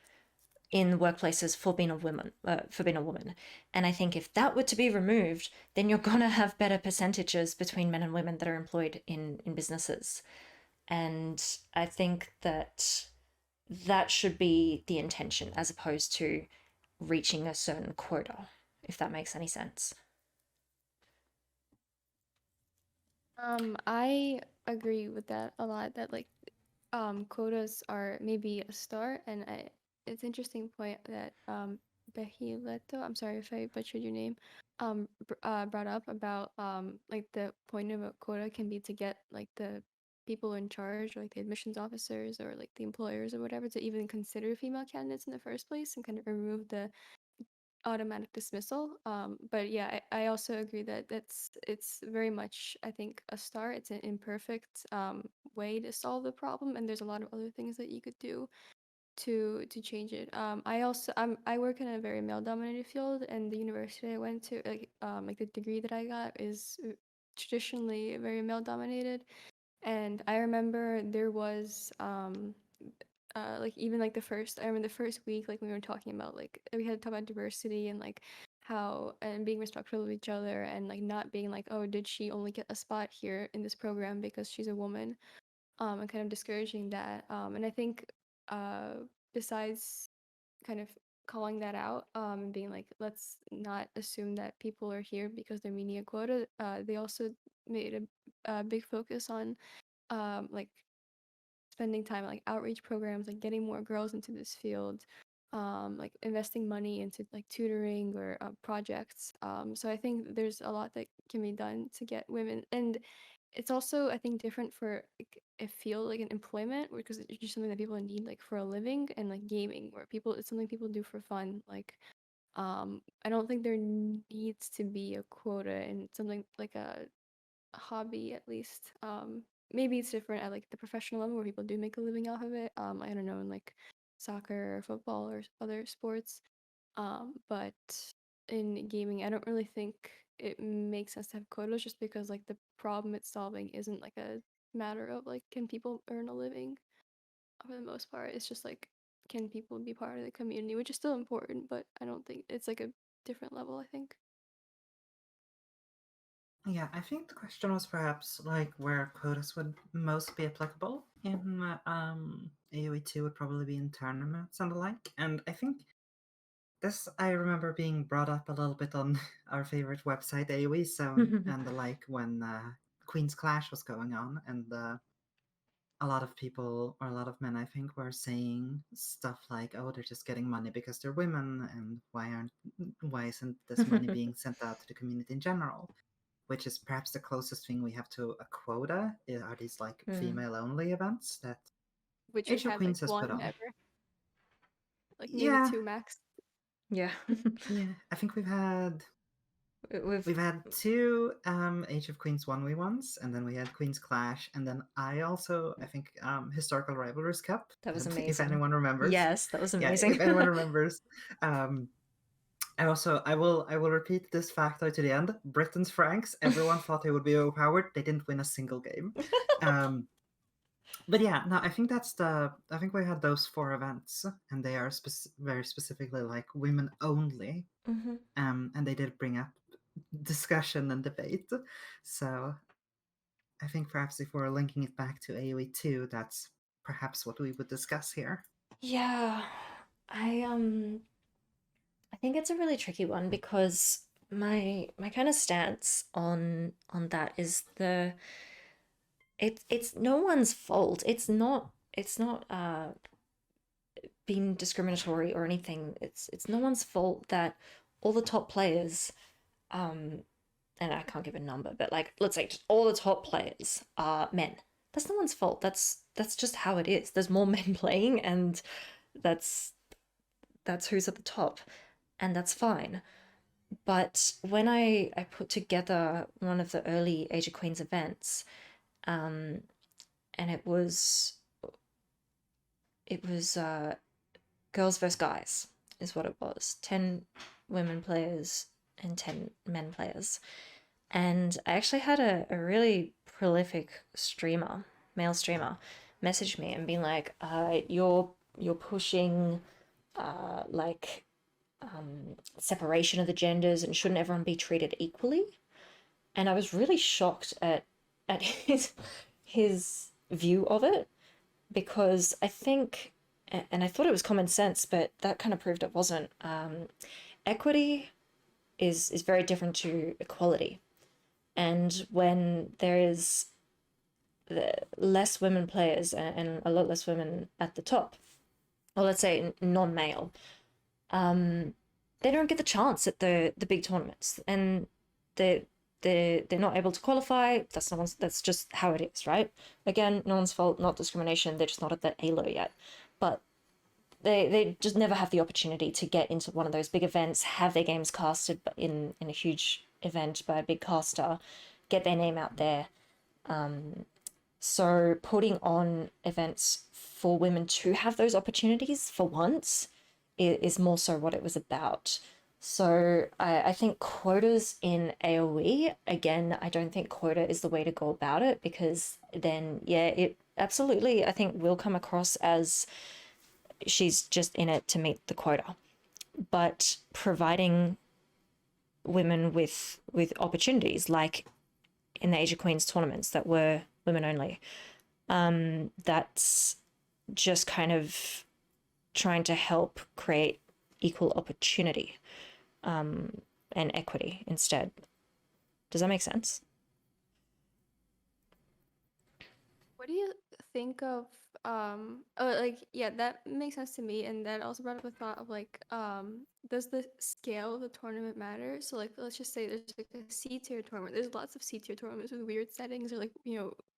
in workplaces for being a woman, and I think if that were to be removed, then you're gonna have better percentages between men and women that are employed in businesses. And I think that that should be the intention as opposed to reaching a certain quota, if that makes any sense. I agree with that a lot. That like quotas are maybe a start, and it's interesting point that Behileto, I'm sorry if I butchered your name, brought up about like the point of a quota can be to get like the people in charge, or like the admissions officers or like the employers or whatever, to even consider female candidates in the first place and kind of remove the automatic dismissal. But yeah, I also agree that it's very much, I think, a start. It's an imperfect way to solve the problem, and there's a lot of other things that you could do to change it. I work in a very male dominated field, and the university I went to, like the degree that I got is traditionally very male dominated. And I remember there was like even like I remember the first week, like we were talking about, like we had to talk about diversity and like how, and being respectful of each other, and like not being like, oh, did she only get a spot here in this program because she's a woman, and kind of discouraging that. And I think uh besides kind of calling that out, and being like, let's not assume that people are here because they're meeting a quota, they also made a big focus on like spending time like outreach programs, like getting more girls into this field, like investing money into like tutoring or projects. So I think there's a lot that can be done to get women, and it's also, I think, different for like a field like an employment, because it's just something that people need like for a living, and like gaming, where people, it's something people do for fun. Like I don't think there needs to be a quota in something like a hobby, at least. Maybe it's different at like the professional level where people do make a living off of it. I don't know, in like soccer or football or other sports. But in gaming, I don't really think it makes sense to have quotas, just because like the problem it's solving isn't like a matter of like, can people earn a living. For the most part, it's just like, can people be part of the community, which is still important, but I don't think it's like a different level, I think. Yeah, I think the question was perhaps like where quotas would most be applicable. In AoE2 would probably be in tournaments and the like. And I think this, I remember being brought up a little bit on our favorite website, AoE Zone, and the like, when Queen's Clash was going on, and a lot of people, or a lot of men, I think, were saying stuff like, "Oh, they're just getting money because they're women, and why isn't this money being sent out to the community in general?" Which is perhaps the closest thing we have to a quota. Are these like Mm. female-only events that Which we've Age of had like Queens has put one on? ever, like maybe Yeah, two max. Yeah. yeah. I think We've we've had two Age of Queens 1v1s, and then we had Queen's Clash, and then I think Historical Rivalries Cup, that was if amazing. anyone remembers. Yes, that was Yeah, amazing. if anyone remembers. um, I will repeat this factoid to the end. Britain's Franks, everyone thought they would be overpowered. They didn't win a single game. Um, but yeah, no, I think we had those four events, and they are very specifically like women only. Hmm. And they did bring up discussion and debate. So I think perhaps if we're linking it back to AoE2, that's perhaps what we would discuss here. Yeah, I I think it's a really tricky one because my kind of stance on that is it's no one's fault. It's not being discriminatory or anything. It's no one's fault that all the top players, um and I can't give a number, but like let's say just all the top players are men. That's no one's fault. That's just how it is. There's more men playing, and that's that's who's at the top, and that's fine. But when I put together one of the early Age of Queens events, um, and it was girls versus guys is what it was. 10 women players and 10 men players. And I actually had a really prolific streamer, male streamer, messaged me and been like, you're pushing like separation of the genders and shouldn't everyone be treated equally? And I was really shocked at his view of it, because I think, and I thought it was common sense, but that kind of proved it wasn't. Equity is very different to equality, and when there is less women players and a lot less women at the top, or let's say non-male, they don't get the chance at the big tournaments, and they they're not able to qualify. That's just how it is, right? Again, no one's fault, not discrimination. They're just not at the ALO yet, but they just never have the opportunity to get into one of those big events, have their games casted in a huge event by a big caster, get their name out there. So putting on events for women to have those opportunities for once is more so what it was about. So I think quotas in AoE, again, I don't think quota is the way to go about it, because then, yeah, it absolutely, I think, will come across as she's just in it to meet the quota. But providing women with opportunities, like in the Age of Queens tournaments that were women only, that's just kind of trying to help create equal opportunity and equity instead. Does that make sense? What do you think of like, yeah, that makes sense to me, and that also brought up a thought of like, does the scale of the tournament matter? So like, let's just say there's like a C tier tournament. There's lots of C tier tournaments with weird settings, or like,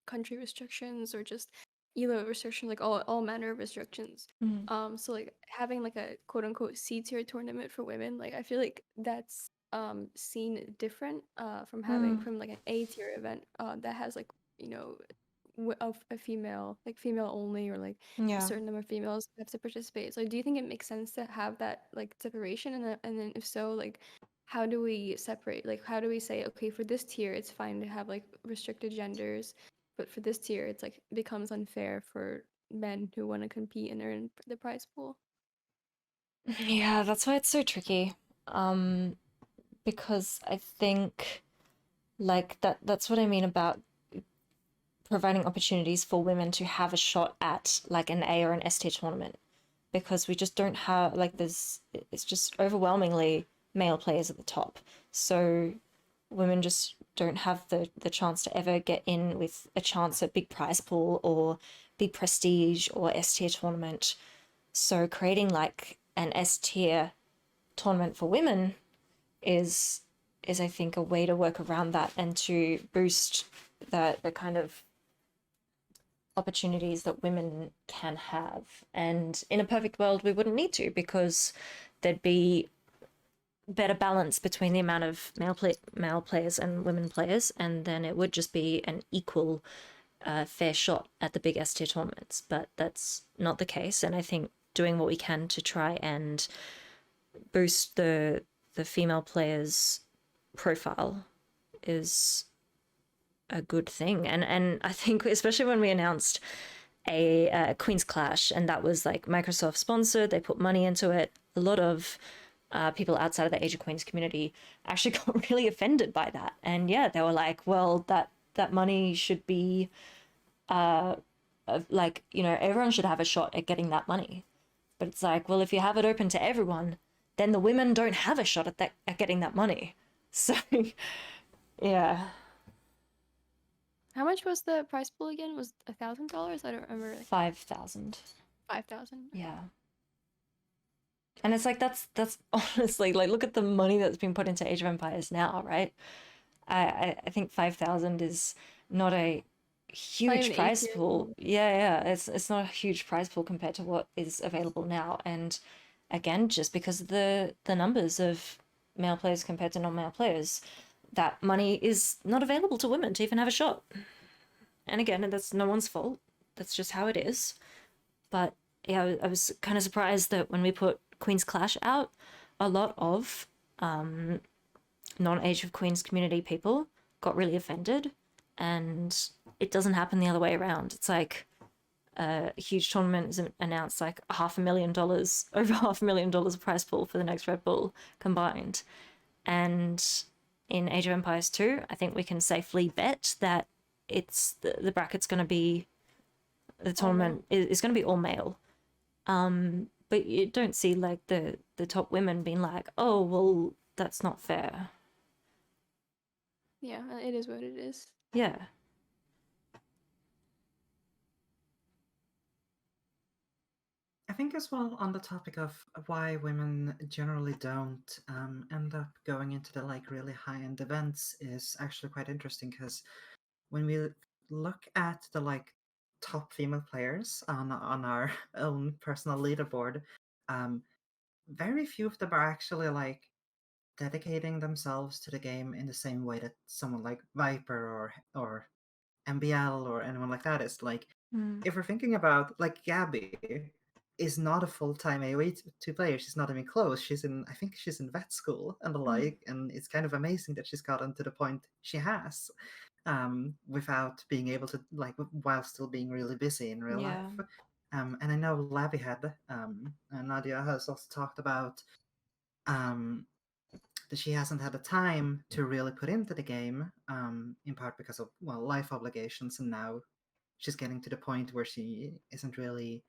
country restrictions, or just ELO restriction, like all manner of restrictions. So like having like a quote unquote C tier tournament for women, like I feel like that's seen different from like an A tier event that has like, of a female, like female only, or like a Yeah. certain number of females have to participate. So do you think it makes sense to have that like separation? And then if so, like how do we separate? Like how do we say, okay, for this tier it's fine to have like restricted genders, but for this tier it's like becomes unfair for men who want to compete and earn the prize pool? Yeah, that's why it's so tricky. Because I think like that's what I mean about providing opportunities for women to have a shot at like an A or an S tier tournament, because we just don't have like it's just overwhelmingly male players at the top. So women just don't have the chance to ever get in with a chance at big prize pool or big prestige or S tier tournament. So creating like an S tier tournament for women is I think a way to work around that and to boost the kind of opportunities that women can have. And in a perfect world, we wouldn't need to, because there'd be better balance between the amount of male players and women players, and then it would just be an equal fair shot at the big S tier tournaments. But that's not the case, and I think doing what we can to try and boost the female players' profile is a good thing. And I think especially when we announced a Queen's Clash, and that was like Microsoft sponsored, they put money into it. A lot of people outside of the Age of Queens community actually got really offended by that, and yeah, they were like, well, that money should be like, everyone should have a shot at getting that money. But it's like, well, if you have it open to everyone, then the women don't have a shot at getting that money. So yeah. How much was the prize pool again? Was $1,000? I don't remember. Like 5,000. 5,000. Yeah. And it's like that's honestly, like, look at the money that's been put into Age of Empires now, right? I think 5,000 is not a Not huge even A prize tier. pool. Yeah, it's not a huge prize pool compared to what is available now. And again, just because of the numbers of male players compared to non-male players, that money is not available to women to even have a shot. And again, that's no one's fault. That's just how it is. But yeah, I was kind of surprised that when we put Queen's Clash out, a lot of non-Age of Queens community people got really offended, and it doesn't happen the other way around. It's like, a huge tournament is announced, like $500,000, over $500,000 prize pool for the next Red Bull combined. And in Age of Empires 2, I think we can safely bet that it's the bracket's going to be, the tournament is going to be all male. But you don't see like the top women being like, oh, well, that's not fair. Yeah, it is what it is. Yeah. I think as well on the topic of why women generally don't end up going into the like really high-end events is actually quite interesting, because when we look at the like top female players on our own personal leaderboard, very few of them are actually like dedicating themselves to the game in the same way that someone like Viper or MBL or anyone like that is. Like, if we're thinking about like Gabby is not a full-time AoE two player. She's not even close. I think she's in vet school and the like, and it's kind of amazing that she's gotten to the point she has, without being able to like while still being really busy in real Yeah. life. And I know Lavihead, and Nadia has also talked about that she hasn't had the time to really put into the game, in part because of life obligations, and now she's getting to the point where she isn't really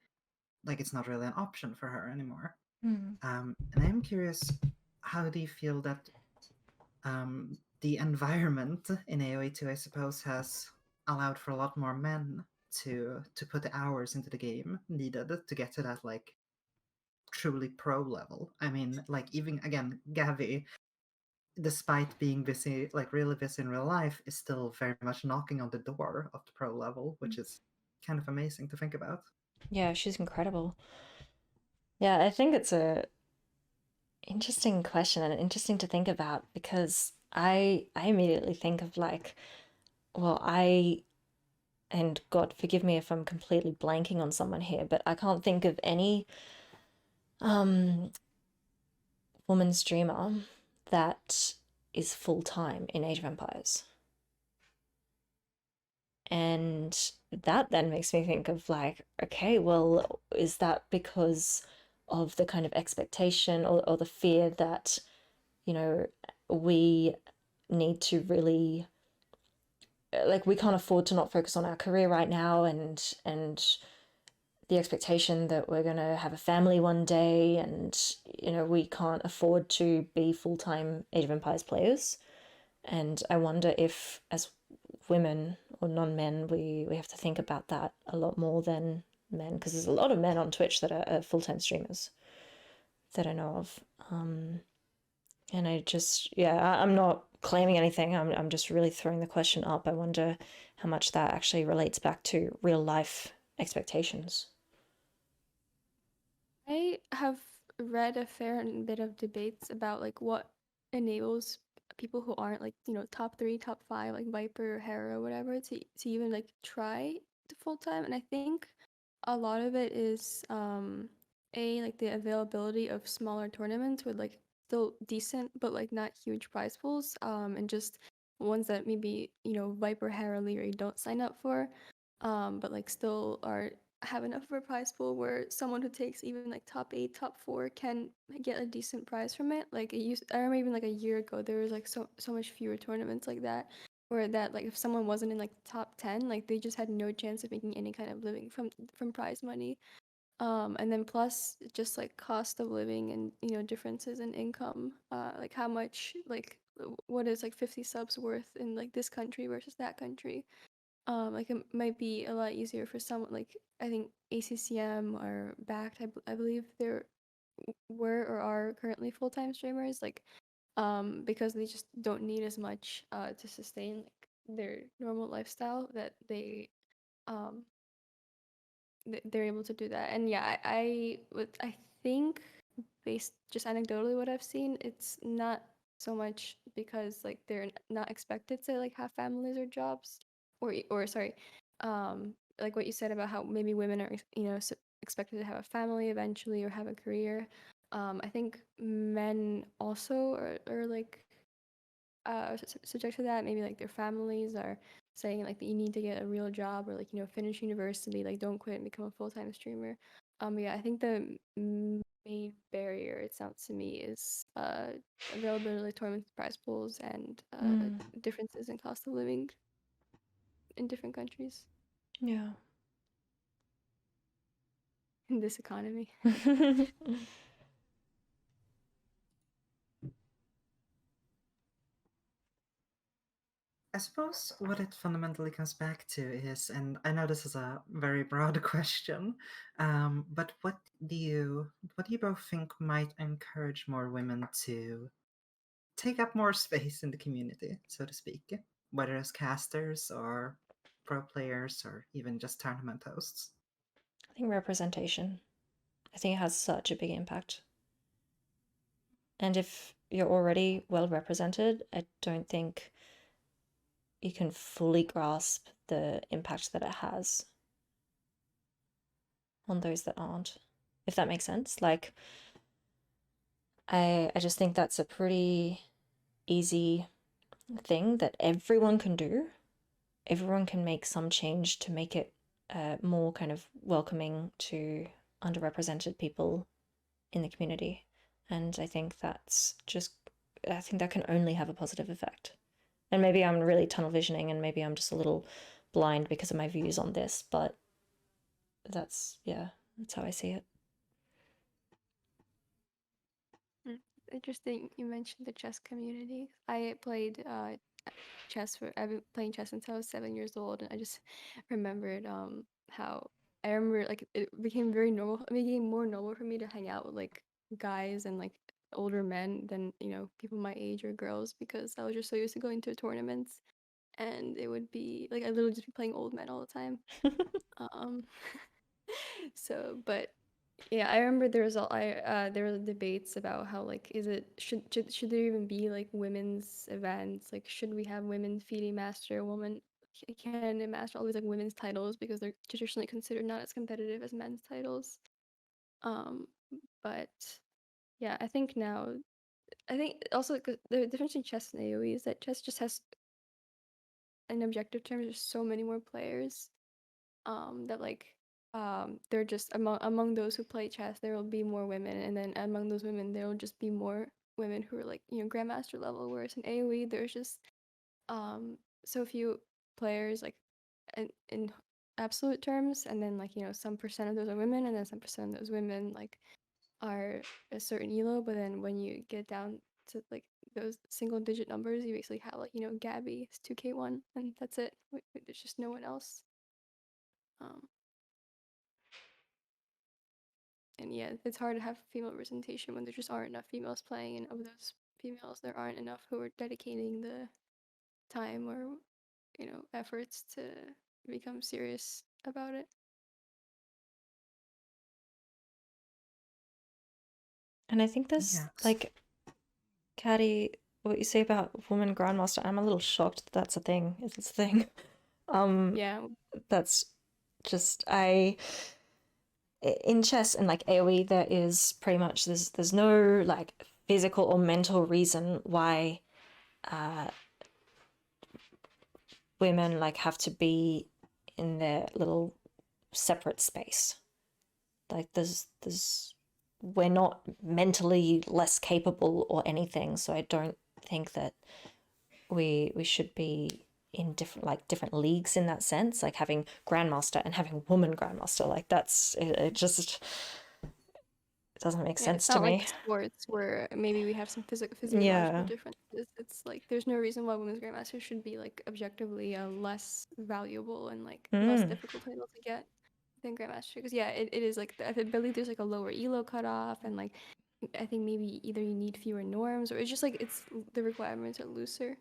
like it's not really an option for her anymore. And I am curious, how do you feel that the environment in AoE2, I suppose, has allowed for a lot more men to put the hours into the game needed to get to that like truly pro level? I mean, like even again, Gavi, despite being busy, like really busy in real life, is still very much knocking on the door of the pro level, which is kind of amazing to think about. Yeah, she's incredible. Yeah, I think it's a interesting question and interesting to think about, because I immediately think of like, well, and God forgive me if I'm completely blanking on someone here, but I can't think of any um woman streamer that is full time in Age of Empires. And that then makes me think of like, okay, well, is that because of the kind of expectation, or the fear that, we need to really, like, we can't afford to not focus on our career right now, and the expectation that we're going to have a family one day, and we can't afford to be full-time Age of Empires players. And I wonder if, as women or non-men, we have to think about that a lot more than men, because there's a lot of men on Twitch that are full-time streamers that I know of. And I just, yeah, I'm not claiming anything. I'm just really throwing the question up. I wonder how much that actually relates back to real life expectations. I have read a fair bit of debates about like what enables people who aren't like, top 3, top 5, like Viper or Hera or whatever, to even like try to full time. And I think a lot of it is like the availability of smaller tournaments with like still decent but like not huge prize pools, and just ones that maybe, Viper, Hera, Leary don't sign up for, but like still are have enough of a prize pool where someone who takes even like top 8, top 4 can get a decent prize from it. Like I remember even like a year ago there was like so much fewer tournaments like that, where that like if someone wasn't in like top 10, like they just had no chance of making any kind of living from prize money. And then plus just like cost of living and differences in income, like how much like what is like 50 subs worth in like this country versus that country. Like it might be a lot easier for someone like I think ACCM or Backed. I believe there were or are currently full-time streamers, like because they just don't need as much to sustain like their normal lifestyle, that um they're able to do that. And yeah, I think based just anecdotally what I've seen, it's not so much because like they're not expected to like have families or jobs, or sorry, like what you said about how maybe women are expected to have a family eventually or have a career. I think men also are like subject to that. Maybe like their families are saying like that you need to get a real job or like finish university, like don't quit and become a full-time streamer. Yeah, I think the main barrier, it sounds to me, is availability of tournament prize pools and differences in cost of living in different countries Yeah. in this economy. I suppose what it fundamentally comes back to is, and I know this is a very broad question, but what do you both think might encourage more women to take up more space in the community, so to speak, whether as casters or pro players or even just tournament hosts? I think representation. I think it has such a big impact. And if you're already well represented, I don't think you can fully grasp the impact that it has on those that aren't, if that makes sense. Like, I just think that's a pretty easy thing that everyone can do. Everyone can make some change to make it more kind of welcoming to underrepresented people in the community. And I think I think that can only have a positive effect. And maybe I'm really tunnel visioning and maybe I'm just a little blind because of my views on this, but that's how I see it. Interesting you mentioned the chess community. I played chess I've been playing chess since I was 7 years old, and I just remembered how I remember like it became very normal. It became more normal for me to hang out with like guys and like older men than people my age or girls, because I was just so used to going to tournaments, and it would be like I literally just be playing old men all the time. Um, so, but yeah, I remember there were debates about how like should there even be like women's events? Like should we have women FIDE master, woman canon master, all these like women's titles, because they're traditionally considered not as competitive as men's titles. Um, but yeah, I think also the difference in chess and AoE is that chess just has, in objective terms, there's so many more players that like they're just among those who play chess there will be more women, and then among those women there will just be more women who are like grandmaster level, whereas in AoE there's just so few players, like in absolute terms, and then like some percent of those are women, and then some percent of those women like are a certain elo, but then when you get down to like those single digit numbers, you basically have like Gabby is 2k1 and that's it. There's just no one else. um And yeah, it's hard to have female representation when there just aren't enough females playing, and of those females, there aren't enough who are dedicating the time or efforts to become serious about it. And I think there's Yes. like, Caddy, what you say about woman grandmaster, I'm a little shocked that that's a thing. It's a thing. Yeah, That's just in chess and like AoE there is pretty much there's no like physical or mental reason why women like have to be in their little separate space. Like there's we're not mentally less capable or anything, so I don't think that we should be in different leagues in that sense, like having grandmaster and having woman grandmaster, like it just it doesn't make yeah, sense it's to not like me. sports where maybe we have some physiological Yeah. differences. It's like there's no reason why women's grandmasters should be like objectively a less valuable and like less Mm. difficult title to get than grandmaster, because yeah, it is like I believe there's like a lower elo cutoff, and like I think maybe either you need fewer norms, or it's just like the requirements are looser,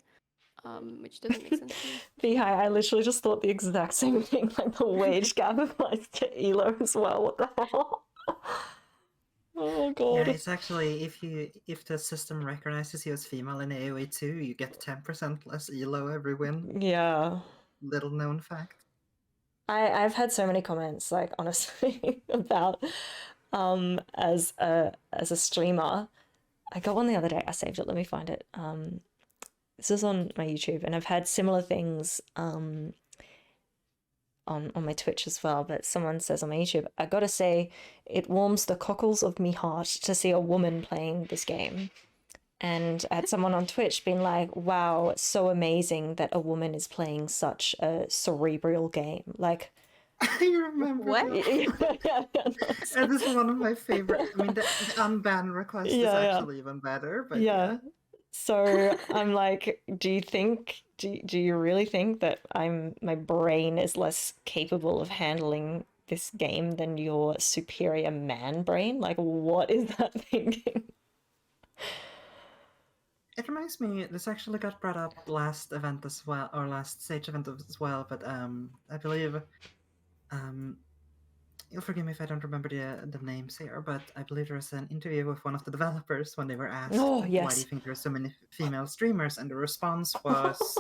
which doesn't make sense to me. Beehive, I literally just thought the exact same thing, like the wage gap applies to elo as well. What the hell? Oh Yeah, god. it's actually if the system recognizes you as female in AoE 2, you get 10% less elo every win. Yeah. Little known fact. I've had so many comments, like honestly, about as a streamer. I got one the other day. I saved it. Let me find it. this is on my YouTube, and I've had similar things on my Twitch as well. But someone says on my YouTube, I gotta say, it warms the cockles of me heart to see a woman playing this game. And I had someone on Twitch being like, wow, it's so amazing that a woman is playing such a cerebral game. Like, I remember What? this. And this is one of my favorite. I mean, the unban request is Yeah, yeah. actually even better, but Yeah. So I'm like, do you really think that my brain is less capable of handling this game than your superior man brain? Like, what is that thinking? It reminds me, this actually got brought up last event as well, or last stage event as well, but I believe, you'll forgive me if I don't remember the names here, but I believe there was an interview with one of the developers when they were asked, Oh, why do yes. you think there are so many female streamers? And the response was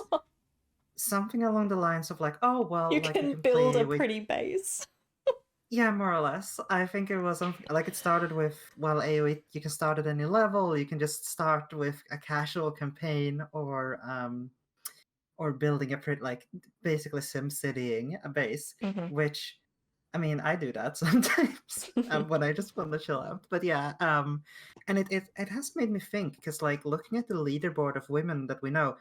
something along the lines of like, oh, well, You like can you can build play a with... pretty base. Yeah, more or less. I think it was like it started with, well, AoE, you can start at any level, you can just start with a casual campaign, or building a pretty, like, basically sim citying a base, which, I mean, I do that sometimes when I just want to chill out. But yeah, and it has made me think, because like looking at the leaderboard of women that we know,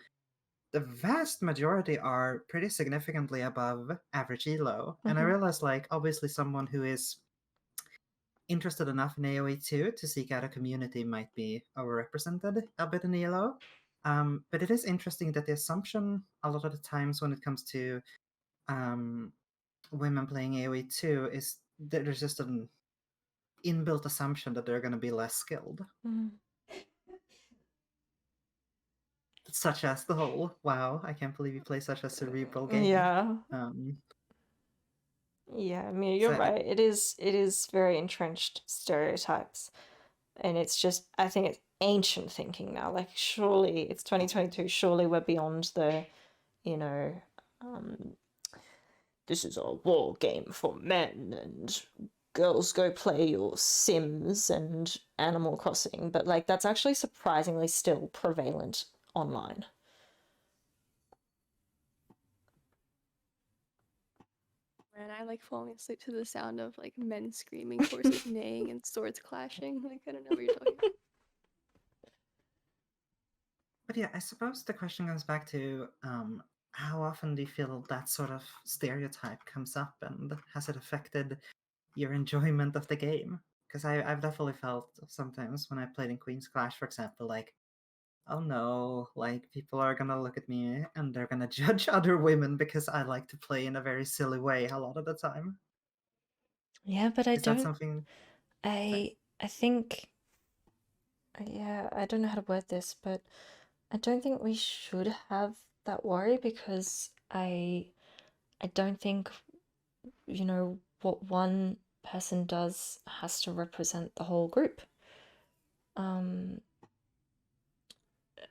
the vast majority are pretty significantly above average elo. And I realize, like, obviously someone who is interested enough in AoE 2 to seek out a community might be overrepresented a bit in elo. But it is interesting that the assumption a lot of the times when it comes to women playing AoE 2 is that there's just an inbuilt assumption that they're going to be less skilled. Such as the whole, wow, I can't believe you play such a cerebral game. Yeah. Yeah, I mean, you're right. It is very entrenched stereotypes. And it's just, I think it's ancient thinking now. Like, surely it's 2022, surely we're beyond the, you know, this is a war game for men and girls go play your Sims and Animal Crossing. But like, that's actually surprisingly still prevalent online. And I like falling asleep to the sound of like men screaming, horses neighing, and swords clashing. Like, I don't know what you're talking about. But yeah, I suppose the question comes back to how often do you feel that sort of stereotype comes up, and has it affected your enjoyment of the game? Because I've definitely felt sometimes when I played in Queen's Clash, for example, like, oh no, like people are gonna look at me and they're gonna judge other women because I like to play in a very silly way a lot of the time. Yeah, but I Is that don't. something? I think. Yeah, I don't know how to word this, but I don't think we should have that worry because I don't think, what one person does has to represent the whole group.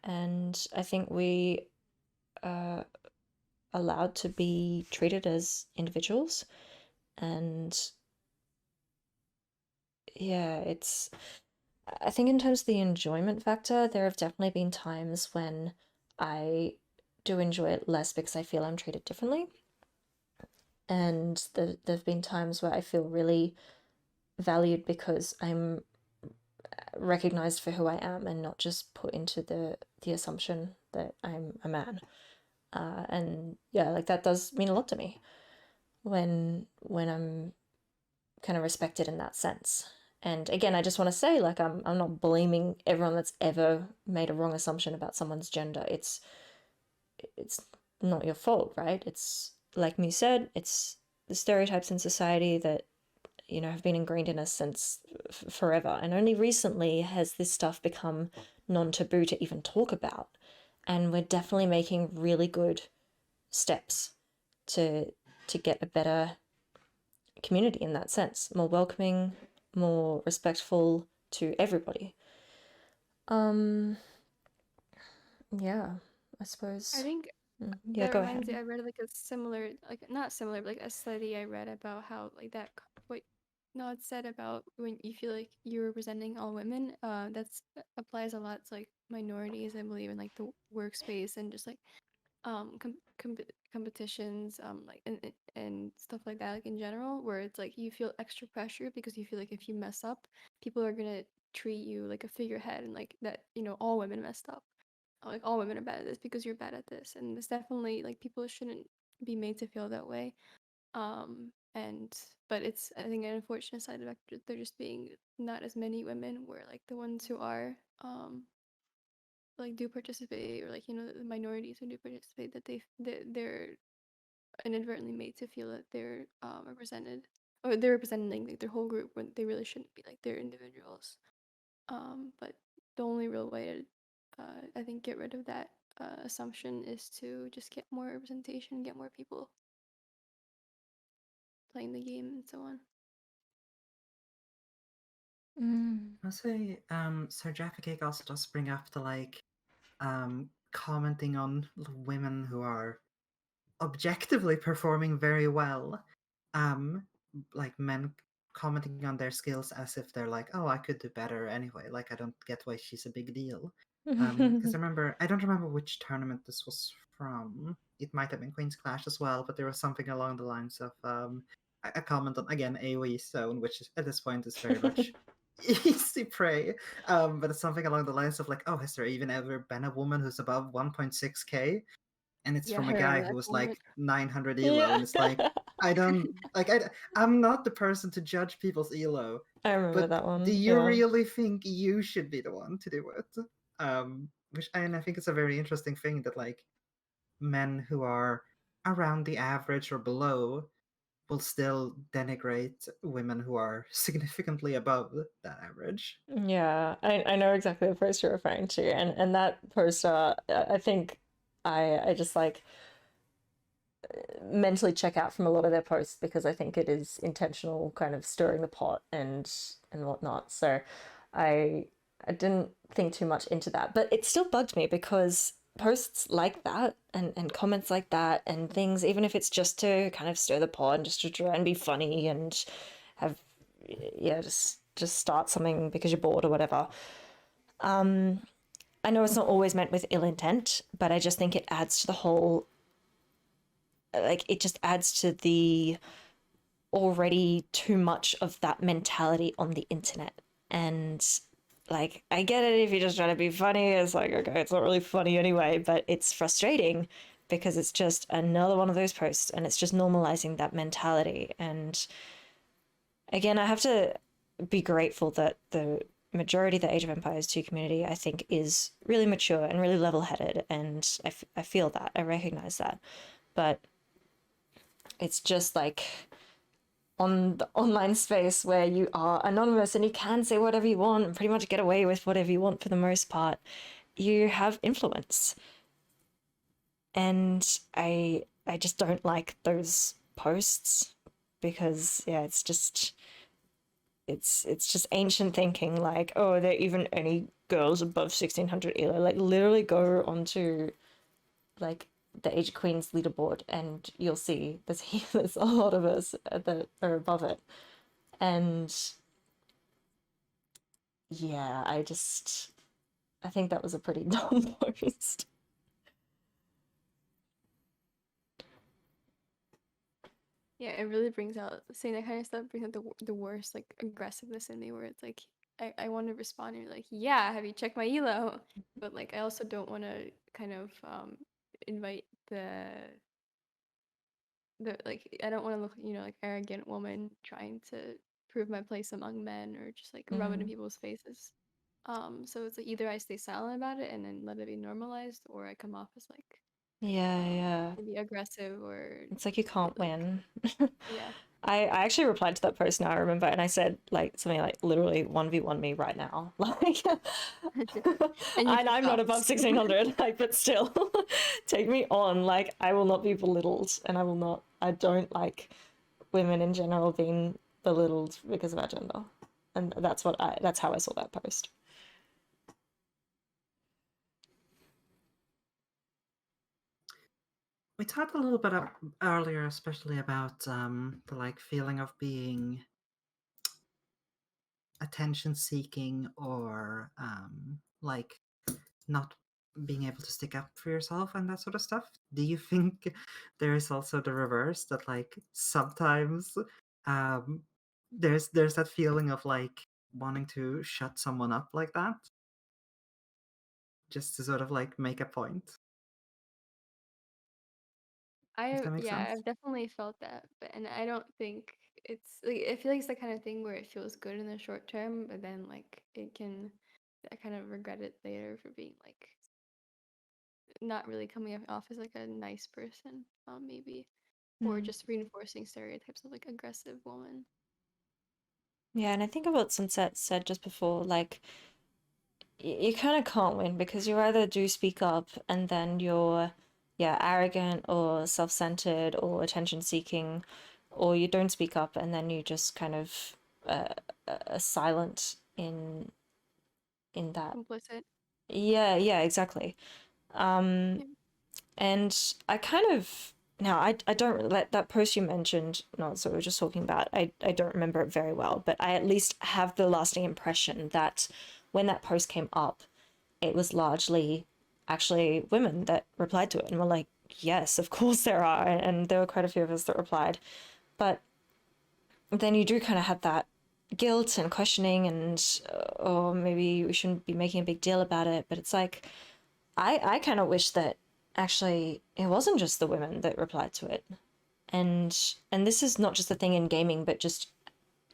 And I think we are allowed to be treated as individuals. And yeah, I think in terms of the enjoyment factor, there have definitely been times when I do enjoy it less because I feel I'm treated differently. And there've been times where I feel really valued because I'm recognized for who I am and not just put into the assumption that I'm a man. And yeah, like that does mean a lot to me when I'm kind of respected in that sense. And again, I just want to say, like, I'm not blaming everyone that's ever made a wrong assumption about someone's gender. It's not your fault, right? It's like me said, it's the stereotypes in society that have been ingrained in us since forever. And only recently has this stuff become non-taboo to even talk about. And we're definitely making really good steps to get a better community in that sense, more welcoming, more respectful to everybody. Yeah, I suppose. I think Yeah, that go reminds me. ahead. I read like a similar, like not similar, but like a study I read about how like that. Wait, Nod said about when you feel like you're representing all women, that's applies a lot to like minorities, I believe, in like the workspace and just like competitions, like and stuff like that, like in general, where it's like you feel extra pressure because you feel like if you mess up, people are gonna treat you like a figurehead and like that, all women messed up. Like all women are bad at this because you're bad at this. And it's definitely like people shouldn't be made to feel that way. And but it's, I think, an unfortunate side effect there just being not as many women, where like the ones who are like do participate, or like the minorities who do participate, that they're inadvertently made to feel that they're represented, or they're representing like their whole group when they really shouldn't be, like they're individuals. But the only real way to I think get rid of that assumption is to just get more representation, get more people playing the game and so on. I'll say Sir Jaffa Cake also does bring up the like commenting on women who are objectively performing very well. Um, like men commenting on their skills as if they're like, oh, I could do better anyway. Like I don't get why she's a big deal. Because I don't remember which tournament this was from. It might have been Queen's Clash as well, but there was something along the lines of a comment on, again, AoE zone, which at this point is very much easy prey. But it's something along the lines of like, oh, has there even ever been a woman who's above 1.6k? And it's Yeah, from I a guy remember who that was comment. like 900 elo, Yeah. and it's like I don't like I'm not the person to judge people's elo, I remember but that do one. you Yeah. really think you should be the one to do it? And I think it's a very interesting thing that like men who are around the average or below will still denigrate women who are significantly above that average. Yeah, I know exactly the post you're referring to, and that poster, I think I just like mentally check out from a lot of their posts because I think it is intentional, kind of stirring the pot and whatnot. So I I didn't think too much into that, but it still bugged me because posts like that and comments like that and things, even if it's just to kind of stir the pot and just to try and be funny and have, yeah, just start something because you're bored or whatever. I know it's not always meant with ill intent, but I just think it adds to the whole, like it just adds to the already too much of that mentality on the internet. And like I get it if you're just trying to be funny, it's like okay, it's not really funny anyway, but it's frustrating because it's just another one of those posts and it's just normalizing that mentality. And again, I have to be grateful that the majority of the Age of Empires 2 community, I think, is really mature and really level headed. And I feel that, I recognize that. But it's just like on the online space where you are anonymous and you can say whatever you want and pretty much get away with whatever you want for the most part, you have influence. And I just don't like those posts because yeah, it's just ancient thinking like, oh, there even any girls above 1600 elo, like literally go onto like the Age of Queens leaderboard and you'll see there's a lot of us that are above it. And yeah, I think that was a pretty dumb post. Yeah, it really brings out, saying that kind of stuff brings out the worst like aggressiveness in me, where it's like I want to respond and be like, yeah, have you checked my elo? But like I also don't want to kind of invite the like, I don't want to look, like arrogant woman trying to prove my place among men, or just like rub it in Mm. people's faces. So it's like either I stay silent about it and then let it be normalized, or I come off as like Yeah, yeah. maybe aggressive, or It's like you can't like, win. yeah. I actually replied to that post now, I remember, and I said like something like literally 1v1 me right now. Like And you and took I'm not above shots. 1600, like, but still take me on. Like I will not be belittled and I don't like women in general being belittled because of our gender. And that's how I saw that post. We talked a little bit earlier, especially about the like feeling of being attention seeking or like not being able to stick up for yourself and that sort of stuff. Do you think there is also the reverse, that like sometimes um there's that feeling of like wanting to shut someone up like that, just to sort of like make a point, if that makes Yeah, sense? I've definitely felt that, but and I don't think it's like I feel like it's the kind of thing where it feels good in the short term, but then like it can I kind of regret it later for being like not really coming off as like a nice person, maybe, or Mm. just reinforcing stereotypes of like aggressive woman. Yeah, and I think of what Sunset said just before, like you kind of can't win because you either do speak up and then you're, yeah, arrogant or self-centered or attention-seeking, or you don't speak up and then you just kind of silent in that. Complicit. Yeah, yeah, exactly. Um, Yeah. and I kind of now I don't let that post you mentioned, not so we were just talking about. I don't remember it very well, but I at least have the lasting impression that when that post came up, it was largely actually women that replied to it and were like, yes, of course there are. And there were quite a few of us that replied. But then you do kind of have that guilt and questioning, and or maybe we shouldn't be making a big deal about it. But it's like, I kind of wish that actually it wasn't just the women that replied to it. And this is not just a thing in gaming, but just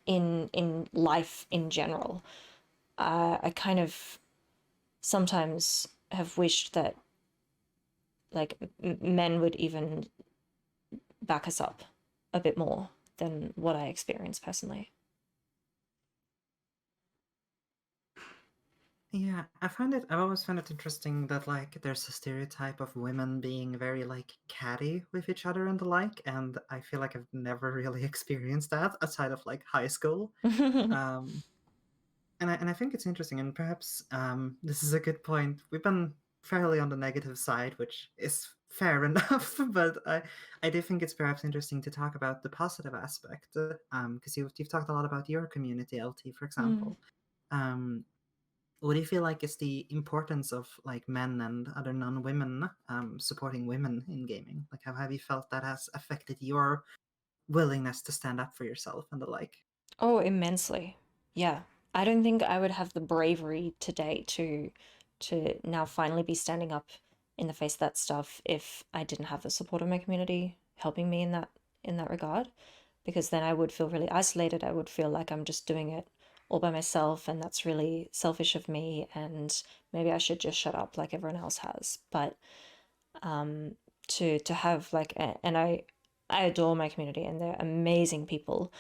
in life in general. I kind of sometimes have wished that like men would even back us up a bit more than what I experienced personally. Yeah, I've always found it interesting that like there's a stereotype of women being very like catty with each other and the like, and I feel like I've never really experienced that outside of like high school. Um, and I think it's interesting, and perhaps this is a good point. We've been fairly on the negative side, which is fair enough, but I do think it's perhaps interesting to talk about the positive aspect, because you've talked a lot about your community, LT, for Mm. example. Um, what do you feel like is the importance of like men and other non-women supporting women in gaming? Like, how have you felt that has affected your willingness to stand up for yourself and the like? Oh, immensely. Yeah. I don't think I would have the bravery today to now finally be standing up in the face of that stuff if I didn't have the support of my community helping me in that regard. Because then I would feel really isolated. I would feel like I'm just doing it all by myself, and that's really selfish of me, and maybe I should just shut up like everyone else has. But um, to have like, and I adore my community, and they're amazing people,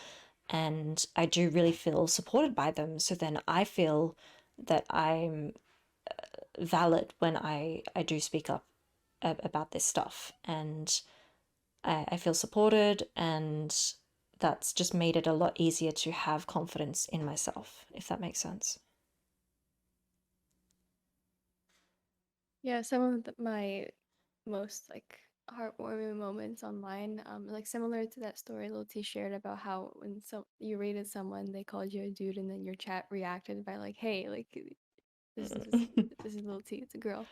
and I do really feel supported by them. So then I feel that I'm valid when I do speak up about this stuff, and I feel supported, and that's just made it a lot easier to have confidence in myself, if that makes sense. Yeah, some of my most like heartwarming moments online, like similar to that story Lil T shared about how when you rated someone, they called you a dude, and then your chat reacted by like, "Hey, like this is Lil T, it's a girl."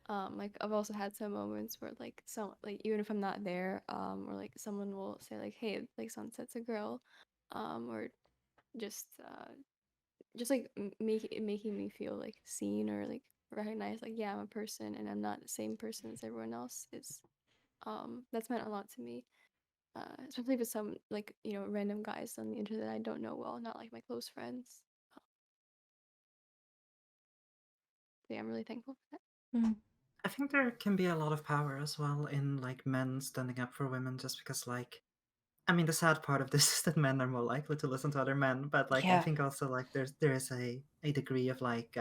Like I've also had some moments where like like even if I'm not there, or like someone will say like, "Hey, like Sunset's a girl," or just like making me feel like seen or like recognized, like yeah, I'm a person and I'm not the same person as everyone else is that's meant a lot to me, especially with some like random guys on the internet I don't know well, not like my close friends. So yeah, I'm really thankful for that. Mm. I think there can be a lot of power as well in like men standing up for women, just because like I mean the sad part of this is that men are more likely to listen to other men, but like I Yeah. think also like there is a degree of like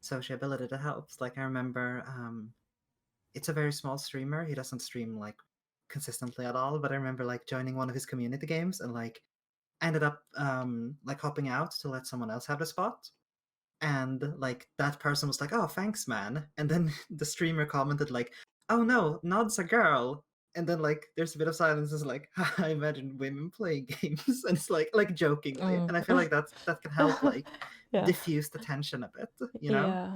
sociability that helps. Like I remember it's a very small streamer. He doesn't stream like consistently at all, but I remember like joining one of his community games and like I ended up like hopping out to let someone else have the spot. And like that person was like, "Oh, thanks, man." And then the streamer commented like, "Oh no, Nod's a girl." and then like there's a bit of silence. It's like I imagine women playing games, and it's like jokingly, and I feel like that can help like Yeah. diffuse the tension a bit, you know. Yeah.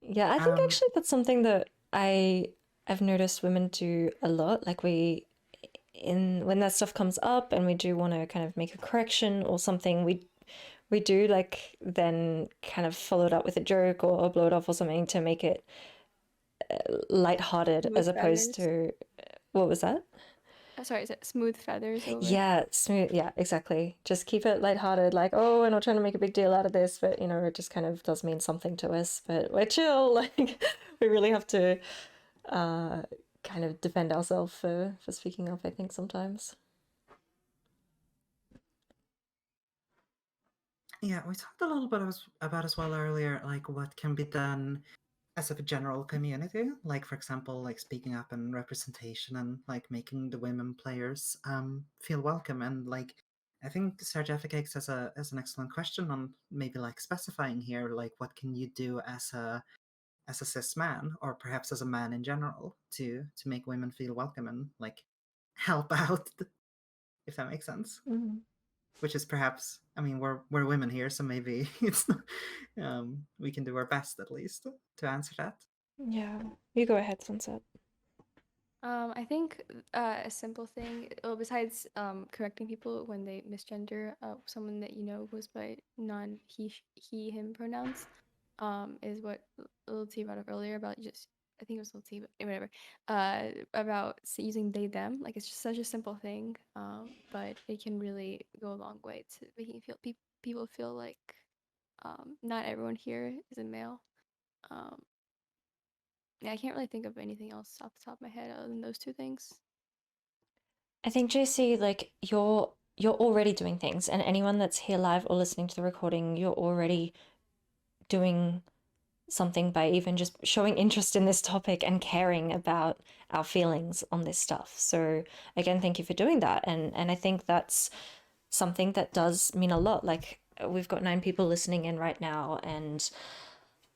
Yeah, I think Um, actually that's something that I've noticed women do a lot. Like when that stuff comes up and we do want to kind of make a correction or something, we do like then kind of follow it up with a joke or blow it off or something to make it lighthearted Smooth as opposed feathers. to what was that? Sorry, is it smooth feathers over? Yeah, smooth. Yeah, exactly. Just keep it lighthearted, like, oh, we're not trying to make a big deal out of this, but it just kind of does mean something to us. But we're chill. Like, we really have to uh, kind of defend ourselves for speaking up, I think, sometimes. yeah, we talked a little bit about as well earlier, like what can be done as a general community, like for example, like speaking up and representation and like making the women players feel welcome. And like I think Sarah Jaffa Cakes has an excellent question on maybe like specifying here, like what can you do as a cis man or perhaps as a man in general to make women feel welcome and like help out, if that makes sense. Mm. Which is perhaps, I mean, we're women here, so maybe it's not, we can do our best at least to answer that. Yeah, you go ahead, Sunset. I think a simple thing, well, besides correcting people when they misgender someone that goes by he, him pronouns, is what Little T brought up earlier about just, I think it was Little T, but whatever, about using they, them. Like, it's just such a simple thing, but it can really go a long way to making people feel like not everyone here is a male. Um, yeah, I can't really think of anything else off the top of my head other than those two things. I think JC, like you're already doing things, and anyone that's here live or listening to the recording, you're already doing something by even just showing interest in this topic and caring about our feelings on this stuff. So again, thank you for doing that. And I think that's something that does mean a lot. Like we've got 9 people listening in right now and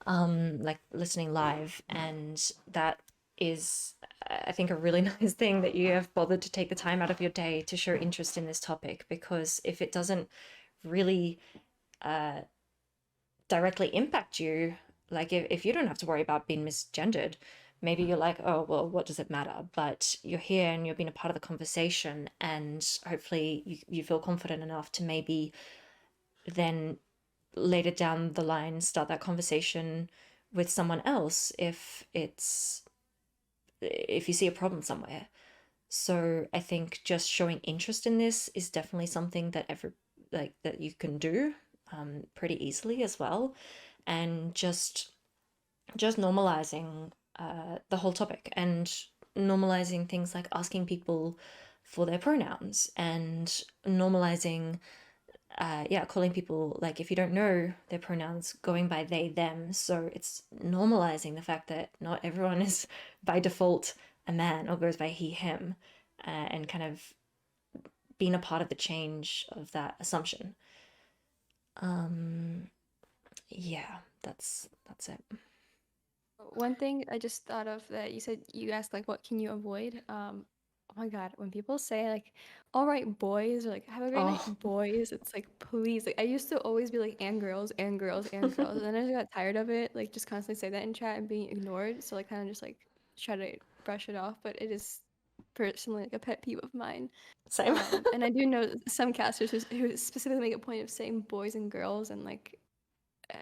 like listening live, and that is I think a really nice thing that you have bothered to take the time out of your day to show interest in this topic, because if it doesn't really directly impact you, like if you don't have to worry about being misgendered, maybe you're like, oh well, what does it matter? But you're here and you've been a part of the conversation, and hopefully you feel confident enough to maybe then later down the line start that conversation with someone else if you see a problem somewhere. So I think just showing interest in this is definitely something that that you can do pretty easily as well, and just normalizing the whole topic and normalizing things like asking people for their pronouns and normalizing yeah, calling people, like if you don't know their pronouns, going by they, them. So it's normalizing the fact that not everyone is by default a man or goes by he, him, and kind of being a part of the change of that assumption. Um, yeah, that's it. One thing I just thought of that you said, you asked like what can you avoid? Oh my God, when people say like, all right, boys, or like, have a great night, Oh, boys, it's like, please. Like, I used to always be like, and girls, and girls, and girls. And then I just got tired of it, like, just constantly say that in chat and being ignored. So, like, kind of just like try to brush it off. But it is personally like a pet peeve of mine. same. And I do know some casters who specifically make a point of saying boys and girls. And like,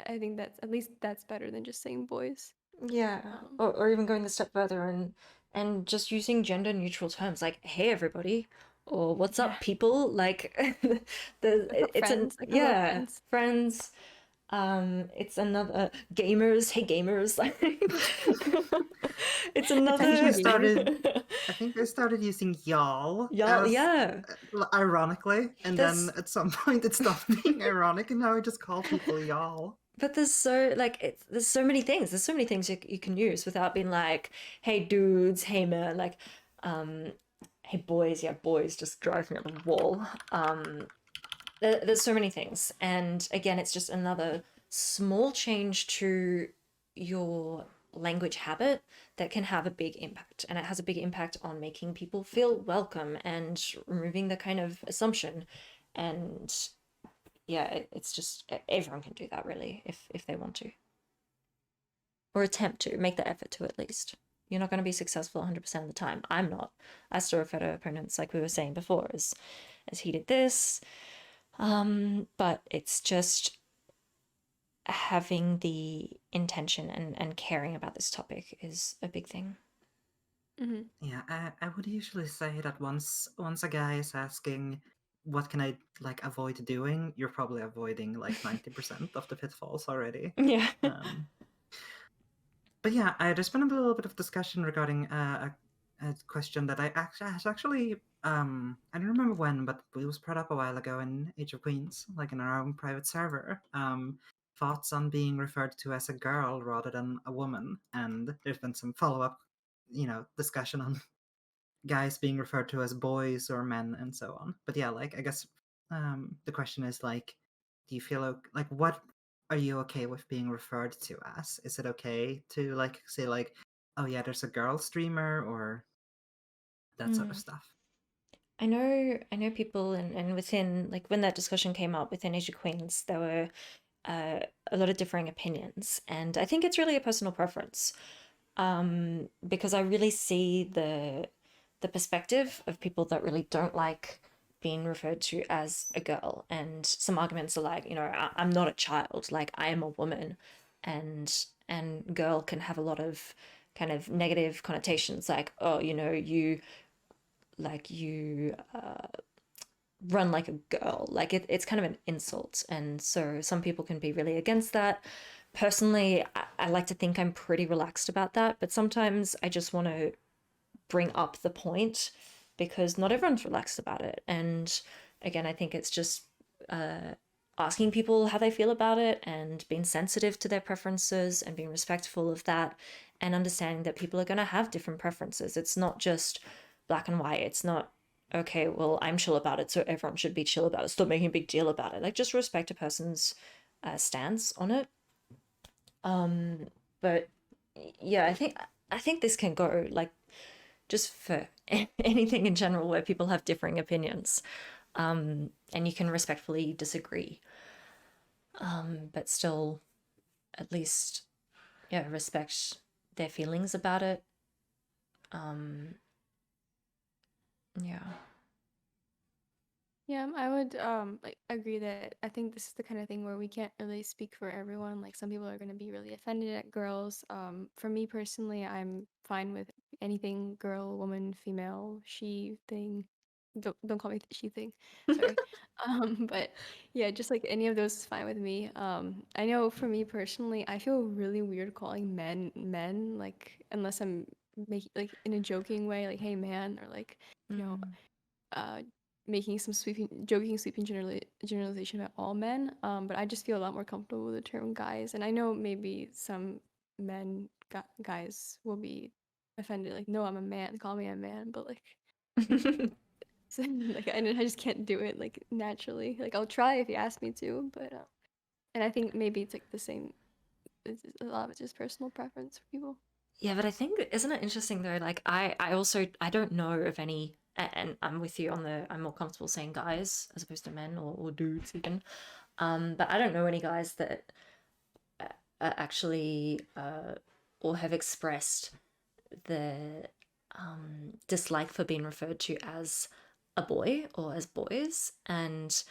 I think that's, at least that's better than just saying boys. Yeah, Um, or even going a step further and just using gender neutral terms like "Hey everybody" or "What's yeah. up people." Like What's up, it's an friends? Like, hello, yeah, friends. friends. It's another gamers. Hey gamers. Like it's Attention another gamers. I think they started using y'all y'all. as Yeah, ironically, and then there's at some point it stopped being ironic, and now I just call people y'all. but there's so like there's so many things. There's so many things you can use without being like, "Hey dudes," "Hey man," like um hey boys, yeah, boys just drive me up the wall. There's so many things, and again, it's just another small change to your language habit that can have a big impact, and it has a big impact on making people feel welcome and removing the kind of assumption. And yeah, it's just everyone can do that really if they want to, or attempt to make the effort to at least. You're not going to be successful 100% of the time. I'm not. I still refer to opponents, like we were saying before, as he did this. But it's just having the intention and caring about this topic is a big thing. Yeah, I would usually say that once a guy is asking, what can I like avoid doing, you're probably avoiding like 90% of the pitfalls already. Yeah. But yeah, there's been a little bit of discussion regarding a question that I actually I don't remember when, but it was brought up a while ago in Age of Queens, like in our own private server. Thoughts on being referred to as a girl rather than a woman, and there's been some follow up, discussion on guys being referred to as boys or men and so on. But yeah, like I guess the question is like, do you feel like what are you okay with being referred to as? Is it okay to like say like, oh yeah, there's a girl streamer or that sort of stuff? I know people, and within, like, when that discussion came up within Asia Queens, there were a lot of differing opinions, and I think it's really a personal preference, because I really see the perspective of people that really don't like being referred to as a girl, and some arguments are like, I'm not a child, like I am a woman, and girl can have a lot of kind of negative connotations, like, oh, you run like a girl, like it's kind of an insult, and so some people can be really against that. Personally, I like to think I'm pretty relaxed about that, but sometimes I just want to bring up the point because not everyone's relaxed about it. And again, I think it's just asking people how they feel about it and being sensitive to their preferences and being respectful of that, and understanding that people are going to have different preferences. It's not just black and white. It's not, okay, well, I'm chill about it, so everyone should be chill about it. Stop making a big deal about it. Like, just respect a person's stance on it. But yeah, I think this can go like just for anything in general where people have differing opinions, and you can respectfully disagree, but still at least, yeah, respect their feelings about it. Yeah. Yeah, I would like agree that I think this is the kind of thing where we can't really speak for everyone. Like some people are going to be really offended at girls. For me personally, I'm fine with anything girl, woman, female, she thing. Don't call me she thing. Sorry. But yeah, just like any of those is fine with me. I know for me personally, I feel really weird calling men men, like unless I'm making like in a joking way, like hey man, or like you know uh, making some sweeping generalization about all men. But I just feel a lot more comfortable with the term guys. And I know maybe some men, guys, will be offended, like, no, I'm a man, call me a man. But like, like I just can't do it like naturally. Like I'll try if you ask me to, but and I think maybe it's like the same. A lot of it's just personal preference for people. Yeah, but I think, isn't it interesting though? Like I also, I don't know of any, and I'm with you on the, I'm more comfortable saying guys as opposed to men, or dudes even. But I don't know any guys that actually or have expressed the dislike for being referred to as a boy or as boys. And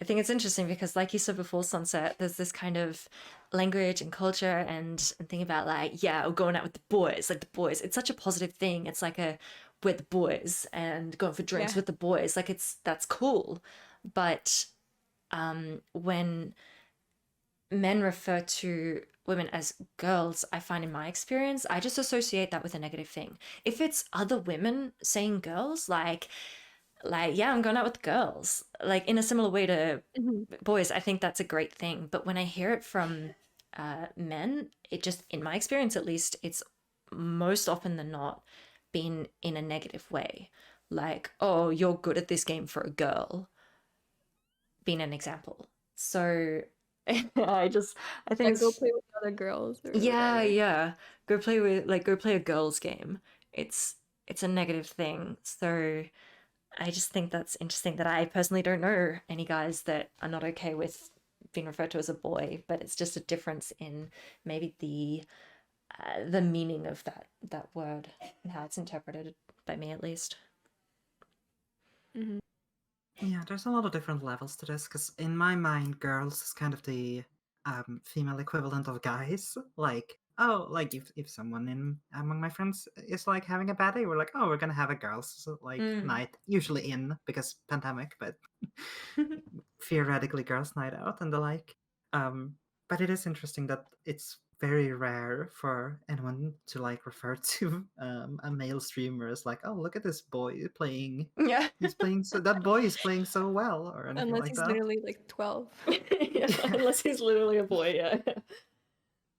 I think it's interesting because, like you said before, Sunset, there's this kind of language and culture and thing about like, yeah, we're going out with the boys, like the boys. It's such a positive thing. It's like a, with the boys and going for drinks Yeah. with the boys. Like that's cool. But when men refer to women as girls, I find in my experience, I just associate that with a negative thing. If it's other women saying girls, like yeah, I'm going out with girls, like in a similar way to boys, I think that's a great thing. But when I hear it from men, it just, in my experience at least, it's most often than not been in a negative way. Like, oh, you're good at this game for a girl, being an example. So I think Yeah, go it's, play with other girls or yeah, whatever. yeah. Go play a girls' game. It's it's a negative thing. So I just think that's interesting that I personally don't know any guys that are not okay with being referred to as a boy, but it's just a difference in maybe the meaning of that word and how it's interpreted by me at least. Hmm. Yeah, there's a lot of different levels to this because in my mind, girls is kind of the female equivalent of guys. Like, oh, like if someone in among my friends is like having a bad day, we're like, oh, we're gonna have a girls like Mm. night, usually in because pandemic, but theoretically girls' night out and the like. Um, but it is interesting that it's very rare for anyone to like refer to a male streamer as like, oh, look at this boy playing. Yeah. He's playing so that boy is playing so well, or anything Unless like he's that. literally like 12. Yeah, Yeah. unless he's literally a boy, yeah.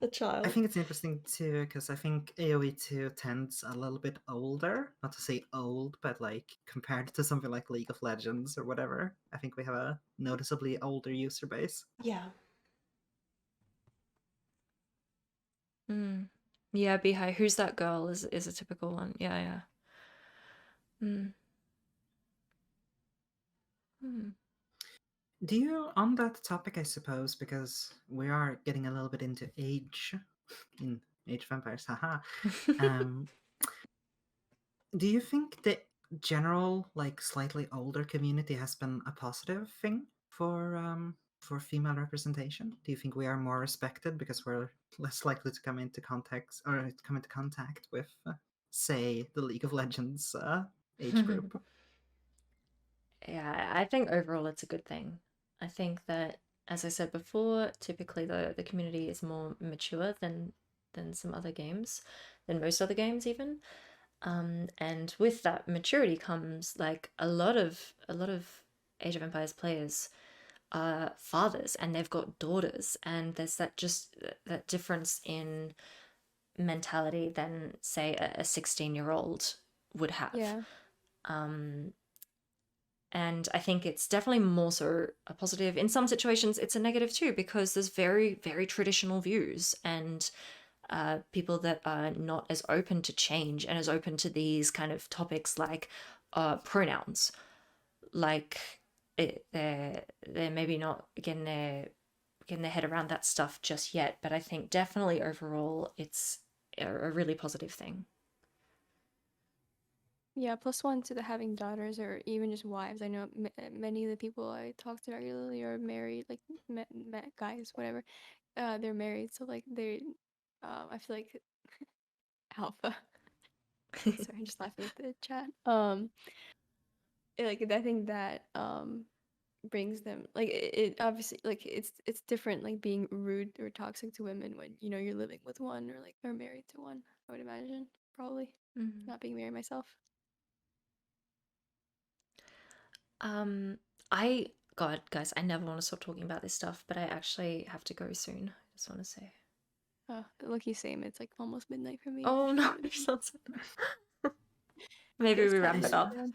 A I child. think it's interesting too because I think AoE2 tends a little bit older. Not to say old, but like compared to something like League of Legends or whatever, I think we have a noticeably older user base. Yeah. Mm. Yeah, Beehive. Who's that girl is a typical one. Yeah, yeah. Mm. Mm. Do you, on that topic, I suppose, because we are getting a little bit into age in Age of Empires, haha. Um, do you think the general, like slightly older community has been a positive thing for female representation? Do you think we are more respected because we're less likely to come into contact or come into contact with, say, the League of Legends age group? Yeah, I think overall it's a good thing. I think that, as I said before, typically the community is more mature than some other games, than most other games even. And with that maturity comes like a lot of Age of Empires players are fathers and they've got daughters, and there's that difference in mentality than say a 16-year-old would have. Yeah. Um, and I think it's definitely more so a positive. In some situations, it's a negative too, because there's very, very traditional views and people that are not as open to change and as open to these kind of topics like pronouns. Like they're maybe not getting their head around that stuff just yet, but I think definitely overall it's a really positive thing. Yeah, plus one to the having daughters or even just wives. I know many of the people I talk to regularly are married, like guys, whatever. They're married, so like I feel like alpha. Sorry, I'm just laughing at the chat. Like I think that brings them like it obviously like it's different like being rude or toxic to women when you know you're living with one or like are married to one. I would imagine probably Mhm. not being married myself. Um, I God, guys, I never want to stop talking about this stuff, but I actually have to go soon. I just want to say. Lucky same. It's like almost midnight for me. I Oh should no, go to sleep. sounds maybe It's we time wrap to it I, shut up. down.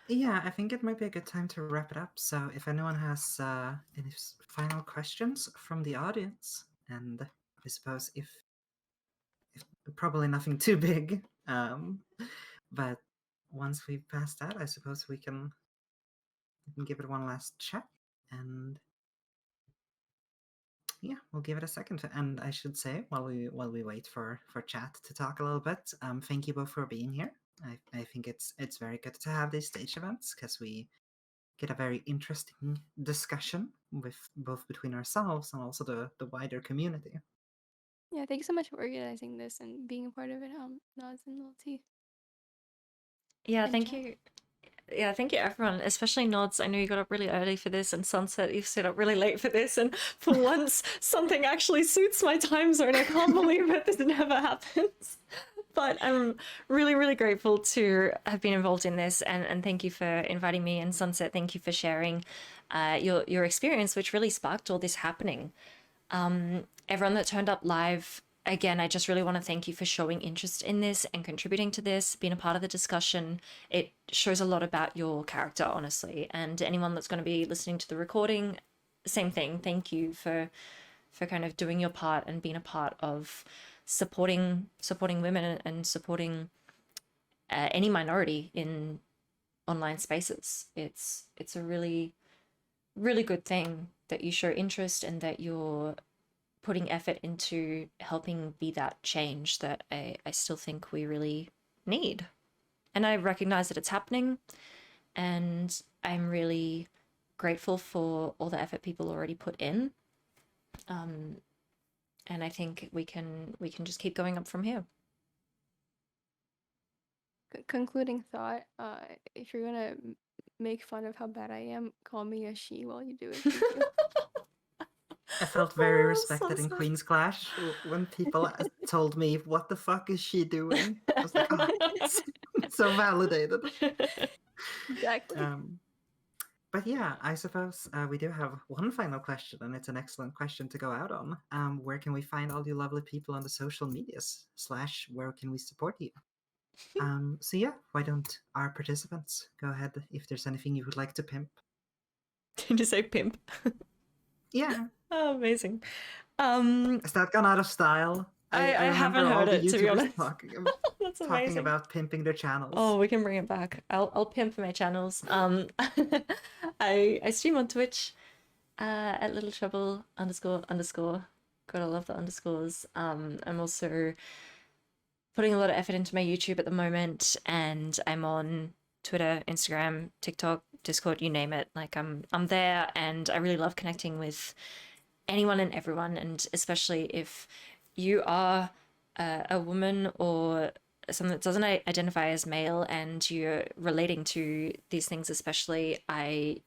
yeah, I think it might be a good time to wrap it up. So, if anyone has any final questions from the audience, and I suppose if probably nothing too big, but once we pass that, I suppose we can give it one last check, and yeah, we'll give it a second. And I should say, while we wait for chat to talk a little bit, thank you both for being here. I think it's very good to have these stage events because we get a very interesting discussion with both between ourselves and also the wider community. Yeah, thank you so much for organizing this and being a part of it. Nods and little T Yeah, and thank chat. you. Yeah, thank you everyone, especially Nods. I know you got up really early for this, and Sunset, you've stayed up really late for this, and for once, something actually suits my time zone. I can't believe it. This never happens. But I'm really, really grateful to have been involved in this, and thank you for inviting me. And Sunset, thank you for sharing your experience, which really sparked all this happening. Everyone that turned up live, again, I just really want to thank you for showing interest in this and contributing to this, being a part of the discussion. It shows a lot about your character, honestly. And anyone that's going to be listening to the recording, same thing. Thank you for kind of doing your part and being a part of supporting women and supporting any minority in online spaces. It's a really good thing that you show interest and that you're putting effort into helping be that change that I still think we really need. And I recognize that it's happening, and I'm really grateful for all the effort people already put in. And I think we can just keep going up from here. Concluding thought, if you're gonna make fun of how bad I am, call me a she while you do it. Thank you. I felt very Oh, respected so in sad. Queen's Clash when people told me, "What the fuck is she doing?" I was like, "Oh, so validated." Exactly. But yeah, I suppose we do have one final question, and it's an excellent question to go out on. Where can we find all you lovely people on the social medias? / where can we support you? So yeah, why don't our participants go ahead if there's anything you would like to pimp? Did you say pimp? Yeah. Oh, amazing. Has that gone out of style? I I haven't remember all heard the it, to be YouTubers honest. That's talking amazing. about pimping their channels. Oh, we can bring it back. I'll pimp my channels. I stream on Twitch at Little Trouble __. Gotta love the underscores. I'm also putting a lot of effort into my YouTube at the moment, and I'm on Twitter, Instagram, TikTok, Discord, you name it. Like I'm there, and I really love connecting with anyone and everyone, and especially if you are a woman or someone that doesn't identify as male and you're relating to these things, especially,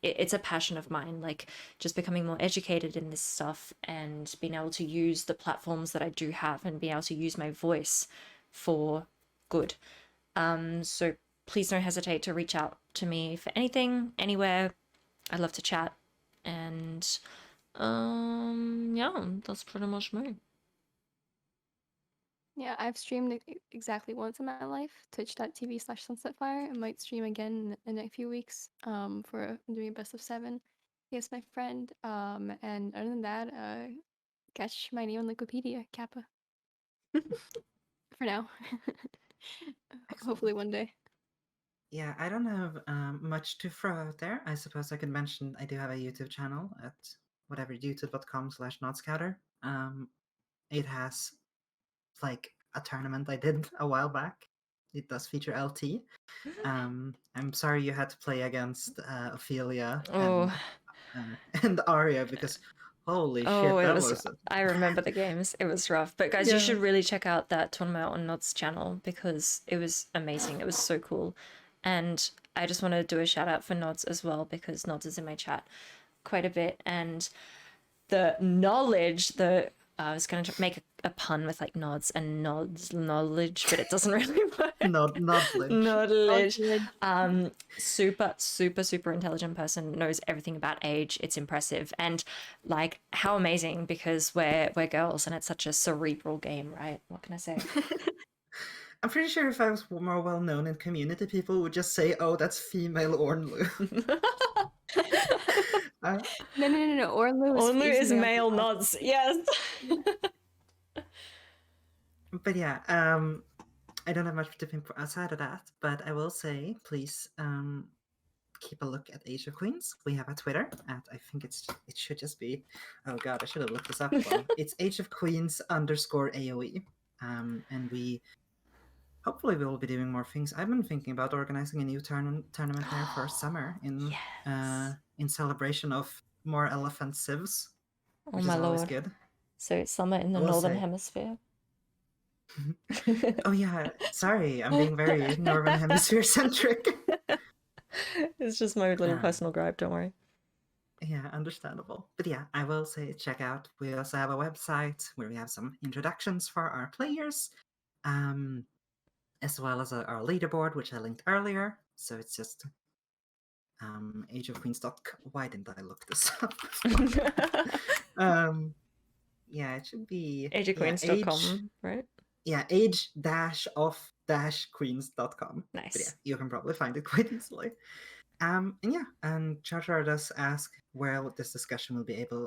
it's a passion of mine, like just becoming more educated in this stuff and being able to use the platforms that I do have and being able to use my voice for good. So please don't hesitate to reach out to me for anything, anywhere. I'd love to chat. And yeah, that's pretty much me. Yeah, I've streamed exactly once in my life, twitch.tv/sunsetfire. I might stream again in a few weeks I'm doing a best of 7 against my friend. And other than that, catch my name on Wikipedia, Kappa. For now. Hopefully one day. Yeah, I don't have much to throw out there. I suppose I could mention I do have a YouTube channel at whatever youtube.com/Nodscouter. It has like a tournament I did a while back. It does feature LT. I'm sorry you had to play against Ophelia Oh, and Arya because holy oh, shit, it that was. was I remember the games. It was rough, but guys, you should really check out that tournament on Nod's channel because it was amazing. It was so cool, and I just want to do a shout out for Nods as well because Nods is in my chat quite a bit, and the knowledge, I was going to make a pun with like nods and nods knowledge, but it doesn't really work. Nodledge. Knowledge. Super intelligent person, knows everything about age. It's impressive, and like how amazing because we're girls and it's such a cerebral game, right? What can I say? I'm pretty sure if I was more well known in community, people would just say, "Oh, that's female Ornlu." No. Ornlu is male nods. Yes. But yeah, I don't have much to pinpoint outside of that, but I will say, please keep a look at Age of Queens. We have a Twitter at, I think it should just be, oh god, I should have looked this up. It's Age of Queens _AOE. And hopefully we will be doing more things. I've been thinking about organizing a new tournament there for summer in celebration of more elephant civs, which is always good. So it's summer in the northern hemisphere. Oh yeah, sorry, I'm being very northern hemisphere centric. It's just my little personal gripe, don't worry. Yeah, understandable. But yeah, I will say check out. We also have a website where we have some introductions for our players, as well as our leaderboard, which I linked earlier. So it's just ageofqueens.com. Why didn't I look this up? Yeah, it should be ageofqueens.com, right? Yeah, age-of-queens.com. Nice. But yeah, you can probably find it quite easily. And yeah, and Charter does ask where this discussion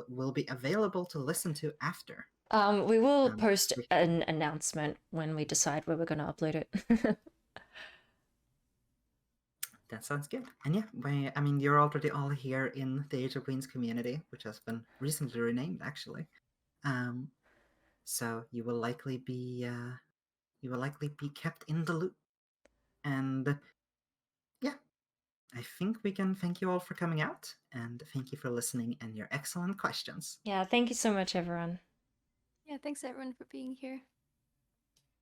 will be available to listen to after. We will Um, post which- an announcement when we decide where we're going to upload it. That sounds good. And yeah, I mean, you're already all here in the Age of Queens community, which has been recently renamed, actually. So you will likely be kept in the loop. And yeah, I think we can thank you all for coming out, and thank you for listening and your excellent questions. Yeah, thank you so much, everyone. Yeah, thanks everyone for being here.